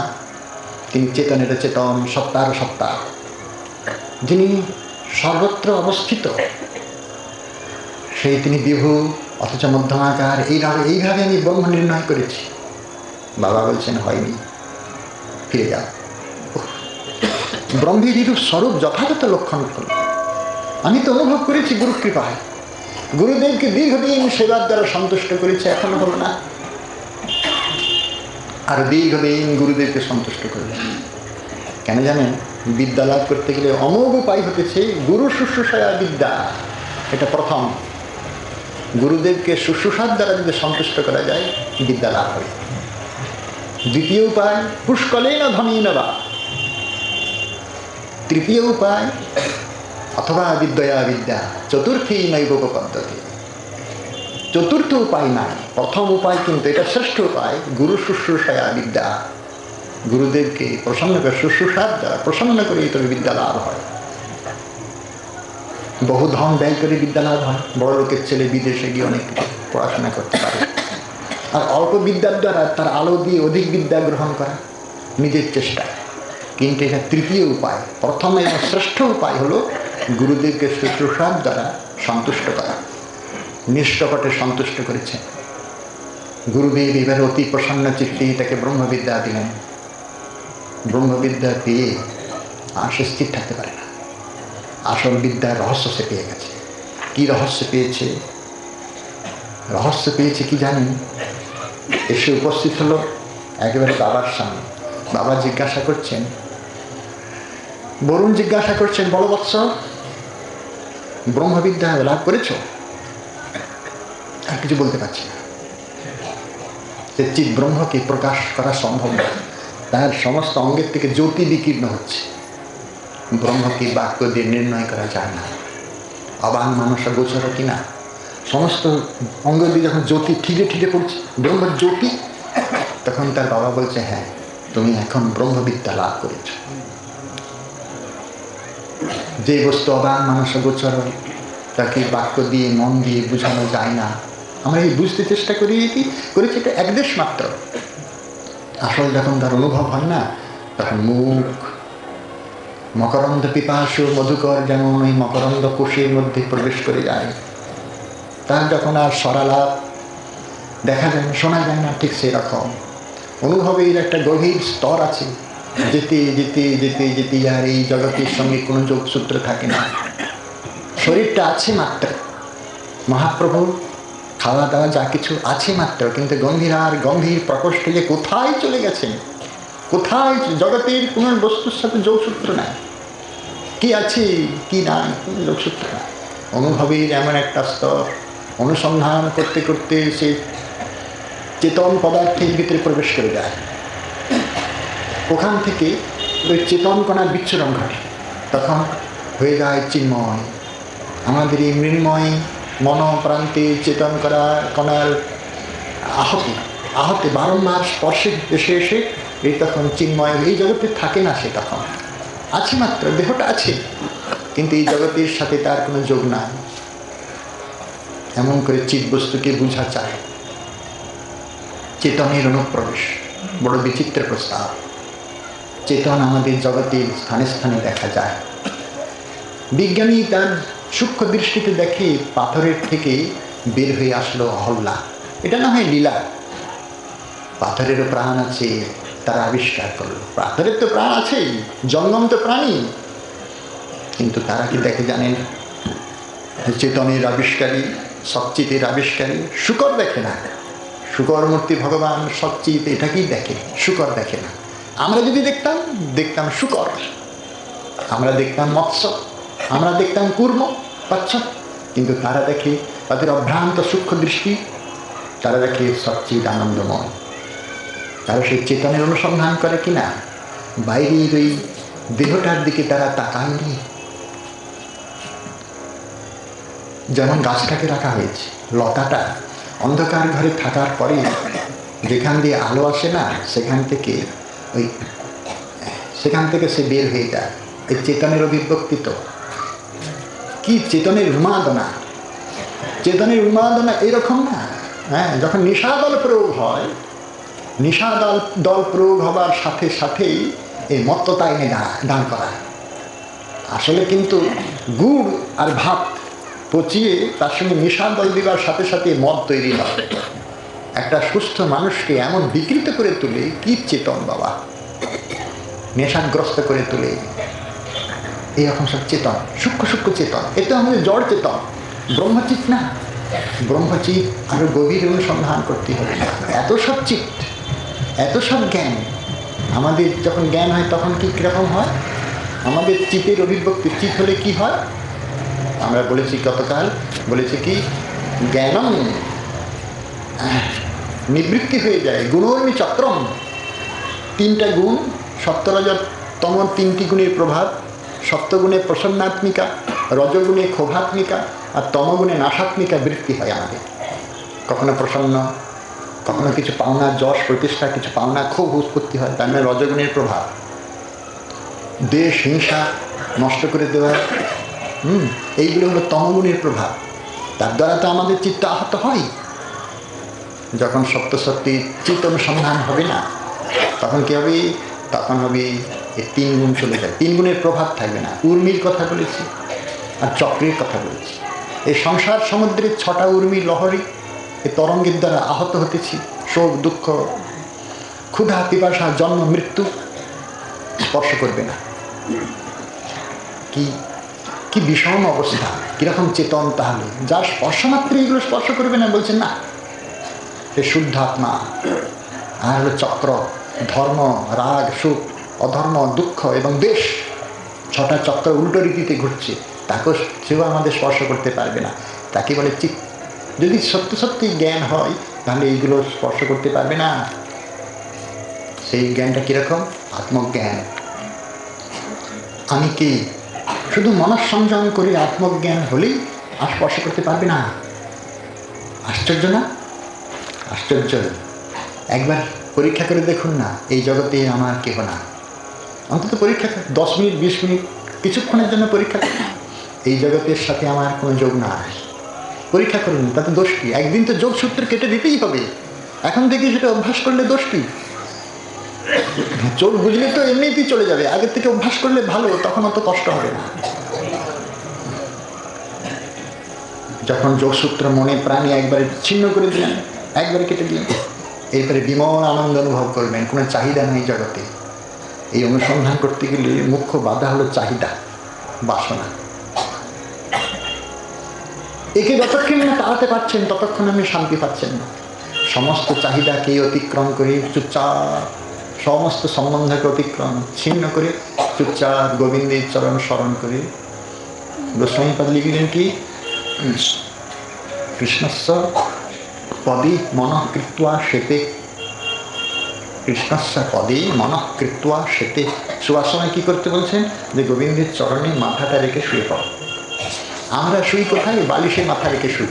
তিনি চেতনের চেতন, সত্তার সত্তা, যিনি সর্বত্র অবস্থিত, সেই তিনি বিভু অথচ মধ্যমাকার। এইভাবে আমি ব্রহ্ম নির্ণয় করেছি। বাবা বলছেন হয়নি, ফিরে যাও। ব্রহ্মীর স্বরূপ যথাযথ লক্ষণ করল। আমি তো অনুভব করেছি গুরু কৃপায়, গুরুদেবকে দীর্ঘদিন সেবার দ্বারা সন্তুষ্ট করেছে, এখনো হলো না, আর দীর্ঘদিন গুরুদেবকে সন্তুষ্ট করলেন। কেন জানেন? বিদ্যা লাভ করতে গেলে অমোঘ উপায় হতেছে গুরু শুশ্রূষা বিদ্যা। এটা প্রথম। গুরুদেবকে শুশ্রূষার দ্বারা যদি সন্তুষ্ট করা যায়, বিদ্যা লাভ হয়। দ্বিতীয় উপায় পুষ্কলেন ধনেন বা। তৃতীয় উপায় অথবা বিদ্যয়া বিদ্যা, চতুর্থী নৈব পদ্ধতি। চতুর্থ উপায় নাই, প্রথম উপায় কিন্তু এটা শ্রেষ্ঠ উপায়, গুরু শুশ্রূষা বিদ্যা। গুরুদেবকে প্রসন্ন করে শুশ্রূষার দ্বারা প্রসন্ন করে তবে বিদ্যা লাভ হয়। বহু ধন ব্যয় করে বিদ্যা লাভ হয়। বড় লোকের ছেলে বিদেশে গিয়ে অনেক পড়াশোনা করতে পারে, আর অল্প বিদ্যার দ্বারা তার আলো দিয়ে অধিক বিদ্যা গ্রহণ করা নিজের চেষ্টা। কিন্তু এটা তৃতীয় উপায়। প্রথম এবং শ্রেষ্ঠ উপায় হলো গুরুদেবকে শুশ্রূষার দ্বারা সন্তুষ্ট করা। নিষ্কপটে সন্তুষ্ট করেছেন গুরুদেব। এবারে অতি প্রসন্ন চিত্তে তাকে ব্রহ্মবিদ্যা দিলেন। ব্রহ্মবিদ্যা পেয়ে আর সে স্থির থাকতে পারে না। আসল বিদ্যার রহস্য সে পেয়ে গেছে। কি রহস্য পেয়েছে? রহস্য পেয়েছে কি জানেন? এসে উপস্থিত হলো একেবারে বাবার সামনে। বাবা জিজ্ঞাসা করছেন, বরুণ জিজ্ঞাসা করছেন, বড় বৎস, ব্রহ্মবিদ্যা লাভ করেছ? আর কিছু বলতে পারছি না। যে চিৎ ব্রহ্মকে প্রকাশ করা সম্ভব না, তার সমস্ত অঙ্গের থেকে জ্যোতি বিকীর্ণ হচ্ছে। ব্রহ্মকে বাক্য দিয়ে নির্ণয় করা যায় না। অবাং মানুষ গোচর কিনা, সমস্ত অঙ্গ দিয়ে যখন জ্যোতি ঠিকে ঠিকে পড়ছে, ব্রহ্মের জ্যোতি, তখন তার বাবা বলছে, হ্যাঁ, তুমি এখন ব্রহ্মবিদ্যা লাভ করেছ। যে বস্তু অবাং মানুষ গোচর, তাকে বাক্য দিয়ে মন দিয়ে বোঝানো যায় না। আমরা এই বুঝতে চেষ্টা করেছি এটা একদেশ মাত্র। আসল যখন তার অনুভব হয় না, তখন মুখ মকরন্দ পিপাসু মধুকর যেমন ওই মকরন্দ কোষের মধ্যে প্রবেশ করে যায়, তার যখন আর সরালাপ দেখা যায় না, শোনা যায় না, ঠিক সেরকম অনুভবের একটা গভীর স্তর আছে। যেতে যেতে যেতে যেতে আর এই জগতের সঙ্গে কোনো যোগসূত্র থাকে না। শরীরটা আছে মাত্র, মহাপ্রভু খাওয়া দাওয়া যা কিছু আছে মাত্র, কিন্তু গম্ভীর প্রকোষ্ঠে যে কোথায় চলে গেছেন, কোথায় জগতের কোনো বস্তুর সাথে যোগসূত্র নাই। কি আছে কি নাই, কোনো যোগসূত্র নাই। অনুভবের এমন একটা স্তর, অনুসন্ধান করতে করতে সে চেতন পদার্থের ভিতরে প্রবেশ করে যায়। ওখান থেকে ওই চেতন কণার বিচ্ছুরণ ঘটে, তখন হয়ে যায় চিন্ময়। আমাদের এই মৃন্ময় মনপ্রান্তে চেতন করা কণার আহতে বারংবার স্পর্শে এসে এসে এই তখন চিন্ময়। এই জগতে থাকে না সে, তখন আছে মাত্র, দেহটা আছে, কিন্তু এই জগতের সাথে তার কোনো যোগ নাই। এমন করে চিৎ বস্তুকে বুঝা চায়। চেতনের অনুপ্রবেশ বড় বিচিত্র প্রস্তাব। চেতন আমাদের জগতের স্থানে স্থানে দেখা যায়। বিজ্ঞানী তার সূক্ষ্ম দৃষ্টিতে দেখে পাথরের থেকে বের হয়ে আসলো অহল্যা। এটা না হয় লীলা, পাথরেরও প্রাণ আছে, তারা আবিষ্কার করলো। পাথরের তো প্রাণ আছে, জঙ্গম তো প্রাণী, কিন্তু তারা কি দেখে জানেন? চেতনের আবিষ্কারী, সচ্চিতের আবিষ্কারী শুকর দেখে না। শুকর মূর্তি ভগবান সচ্চিত, এটাকেই দেখে, শুকর দেখে না। আমরা যদি দেখতাম শুকর, আমরা দেখতাম মৎস্য, আমরা দেখতাম কূর্ম কচ্ছপ, কিন্তু তারা দেখে, তাদের অভ্রান্ত সূক্ষ্ম দৃষ্টি, তারা দেখে সচ্চিত আনন্দময়। তারা সেই চেতনের অনুসন্ধান করে কিনা, বাইরের ওই দেহটার দিকে তারা তাকায়নি। যেমন গাছটাকে রাখা হয়েছে, লতাটা অন্ধকার ঘরে থাকার পরে যেখান দিয়ে আলো আসে না, সেখান থেকে সে বের হয়ে যায়। এই চেতনের অভিব্যক্তি তো কি, চেতনের উন্মাদনা এরকম না। হ্যাঁ, যখন নিশাদল প্রয়োগ হয়, নিশাদল প্রয়োগ হবার সাথে সাথেই এই মত্ততা এনে দান করা। আসলে কিন্তু গুড় আর ভাত পচিয়ে তার সঙ্গে নিশাদল দেওয়ার সাথে সাথে মদ তৈরি হয়। একটা সুস্থ মানুষকে এমন বিকৃত করে তোলে, কি চেতন বাবা, নেশাগ্রস্ত করে তোলে, এইরকম সব চেতন, সূক্ষ্ম সূক্ষ্ম চেতন। এ তো আমাদের জড় চেতন, ব্রহ্মচিৎ না। ব্রহ্মচিৎ আরো গভীর অনুসন্ধান করতে হবে। এত সব চিৎ, এত সব জ্ঞান, আমাদের যখন জ্ঞান হয় তখন কি কিরকম হয়? আমাদের চিতের অভিব্যক্তি, চিৎ হলে কি হয়? আমরা বলেছি গতকাল, বলেছি কি জ্ঞানম নিবৃত্তি হয়ে যায়, গুণর্মি চক্রম। তিনটা গুণ, সত্তরজতম তিনটি গুণের প্রভাব। সপ্তগুণে প্রসন্নাত্মিকা, রজগুণে ক্ষোভাত্মিকা, আর তমগুণে নাশাত্মিকা বৃত্তি হয় আমাদের। কখনো প্রসন্ন, কখনো কিছু পাওনা, যশ প্রতিষ্ঠা, কিছু পাওনা ক্ষোভ উৎপত্তি হয়, তার মানে রজগুণের প্রভাব। দেশ হিংসা নষ্ট করে দেওয়া, এইগুলো হলো তমগুণের প্রভাব। তার দ্বারা তো আমাদের চিত্ত আহত হয়। যখন সত্যি চিত্ত অনুসন্ধান হবে না, তখন কি হবে? তখন হবে এই তিন গুণ চলে যায়, তিন গুণের প্রভাব থাকবে না। উর্মির কথা বলেছি আর চক্রের কথা বলেছি। এই সংসার সমুদ্রের 6টা উর্মি লহরী, এই তরঙ্গের দ্বারা আহত হতেছি। শোক, দুঃখ, ক্ষুধা, পিপাসা, জন্ম, মৃত্যু স্পর্শ করবে না। কি কি বিষম অবস্থা, কিরকম চেতন তাহলে! যার স্পর্শ মাত্রে এগুলো স্পর্শ করবে না, বলছেন না, সে শুদ্ধ আত্মা। আর হলো চক্র, ধর্ম, রাগ, সুখ, অধর্ম, দুঃখ এবং দেশ, 6টা চক্র উল্টো রীতিতে ঘুরছে, তাকেও সেও আমাদের স্পর্শ করতে পারবে না। তাকে বলে চিৎ। যদি সত্যি সত্যি জ্ঞান হয় তাহলে এইগুলো স্পর্শ করতে পারবে না। সেই জ্ঞানটা কিরকম? আত্মজ্ঞান। আমি কি শুধু মনঃসংযম করে আত্মজ্ঞান হলেই আর স্পর্শ করতে পারবে না। আশ্চর্য না? আশ্চর্য। একবার পরীক্ষা করে দেখুন না, এই জগতে আমার কেহ না। অন্তত পরীক্ষা 10 মিনিট 20 মিনিট কিছুক্ষণের জন্য পরীক্ষা করুন, এই জগতের সাথে আমার কোনো যোগ নাই। পরীক্ষা করুন, তাতে দোষ কি? একদিন তো যোগসূত্র কেটে দিতেই হবে। এখন থেকে সেটা অভ্যাস করলে দোষ কি? চোখ বুঝলে তো এমনিতেই চলে যাবে, আগের থেকে অভ্যাস করলে ভালো, তখন অত কষ্ট হবে না। যখন যোগসূত্র মনে প্রাণে একবারে ছিন্ন করে দিলেন, একবারে কেটে দিলেন, এরপরে বিমল আনন্দ অনুভব করবেন। কোনো চাহিদা নেই জগতে। এই অনুসন্ধান করতে গেলে মুখ্য বাধা হলো চাহিদা, বাসনা। একে যতক্ষণ না তাড়াতে পারছেন ততক্ষণ আপনি শান্তি পাচ্ছেন না। সমস্ত চাহিদাকে অতিক্রম করে চুপচাপ, সমস্ত সম্বন্ধকে অতিক্রম ছিন্ন করে চুপচাপ গোবিন্দের চরণ স্মরণ করে গোস্বামীপাদ লিখলেন কি, কৃষ্ণস্য পদে মনঃ কৃত্বা সেতে, কৃষ্ণস্য পদে মনঃ কৃত্বা সেতে। শোয়ার সময় কি করতে বলছেন? যে গোবিন্দের চরণে মাথাটা রেখে শুয়ে পড়ো। আমরা শুই কোথায়? বালিশে মাথা রেখে শুই।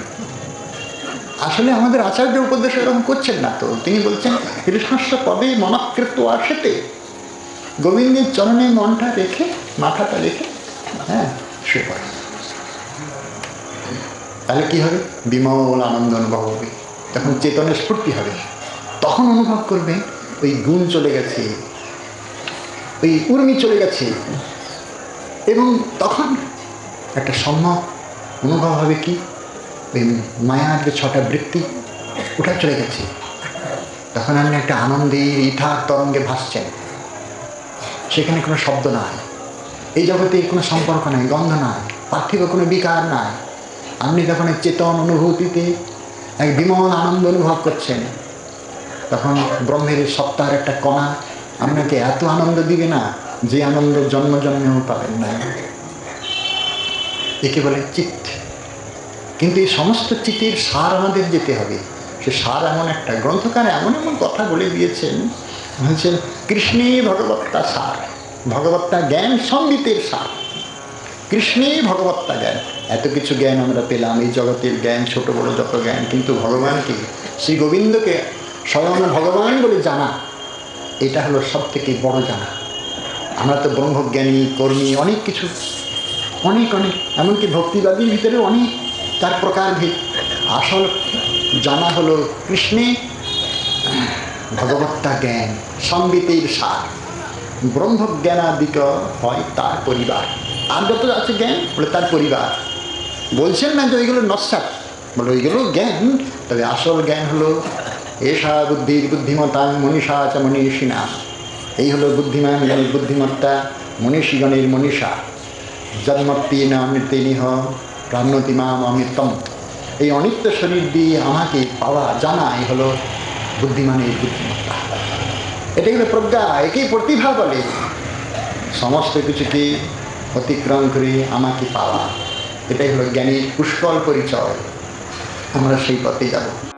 আসলে আমাদের আচার্য উপদেশ এরকম করছেন না তো। তিনি বলছেন কৃষ্ণস্য পদে মনঃ কৃত্বা সেতে, গোবিন্দের চরণে মনটা রেখে, মাথাটা রেখে, শুয়ে পড়ো। তাহলে কি হবে? বিমল আনন্দ অনুভব হবে। তখন চেতনের স্ফূর্তি হবে। তখন অনুভব করবেন ওই গুণ চলে গেছে, ওই উর্মি চলে গেছে, এবং তখন একটা সম্যক অনুভব হবে কি, ওই মায়ার যে 6টা বৃত্তি ওটা চলে গেছে। তখন আপনি একটা আনন্দের ইথার তরঙ্গে ভাসছেন। সেখানে কোনো শব্দ নাই, এই জগতে কোনো সম্পর্ক নাই, গন্ধ নাই, পার্থিব কোনো বিকার নাই। আপনি যখন চেতন অনুভূতিতে এক বিমল আনন্দ অনুভব করছেন, তখন ব্রহ্মের সত্তার একটা কণা আপনাকে এত আনন্দ দিবে না, যে আনন্দ জন্ম জন্মেও পাবেন না। একে বলে চিৎ। কিন্তু এই সমস্ত চিতের সার আমাদের যেতে হবে। সে সার এমন একটা, গ্রন্থকার এমন এমন কথা বলে দিয়েছেন, বলছেন কৃষ্ণে ভগবত্তা সার, ভগবত্তা জ্ঞান সম্বিতের সার। কৃষ্ণে ভগবত্তা জ্ঞান। এত কিছু জ্ঞান আমরা পেলাম, এই জগতের জ্ঞান, ছোট বড় যত জ্ঞান, কিন্তু ভগবানকে, শ্রী গোবিন্দকে স্বয়ং ভগবান বলে জানা, এটা হলো সব থেকে বড় জানা। আমরা তো ব্রহ্মজ্ঞানী, কর্মী, অনেক কিছু, অনেক অনেক, এমনকি ভক্তিবাদীর ভিতরে অনেক তার প্রকারভেদ। আসল জানা হলো কৃষ্ণে ভগবত্তা জ্ঞান সম্বিতের সার। ব্রহ্মজ্ঞানাদিক হয় তার পরিবার। আর যত আছে জ্ঞান বলে তার পরিবার। বলছেন না যে ওইগুলো নস্বাত, বলে ওইগুলো জ্ঞান, তবে আসল জ্ঞান হলো এষা বুদ্ধির বুদ্ধিমতা মনীষা চ মনীষিণা। এই হলো বুদ্ধিমান জ্ঞানীর বুদ্ধিমত্তা, মনীষীগণের মনীষা। জন্মত্তি না অমৃতেনিহ প্রাণতি মাম অমৃতম। এই অনিত্য শরীর দিয়ে আমাকে পাওয়া জানা এই হলো বুদ্ধিমানের বুদ্ধিমত্তা। এটাই হলো প্রজ্ঞা, একেই প্রতিভা বলে। সমস্ত কিছুকে অতিক্রম করে আমাকে পাওয়া, এটাই হলো জ্ঞানীর পুষ্কল পরিচয়। আমরা সেই পথে যাব।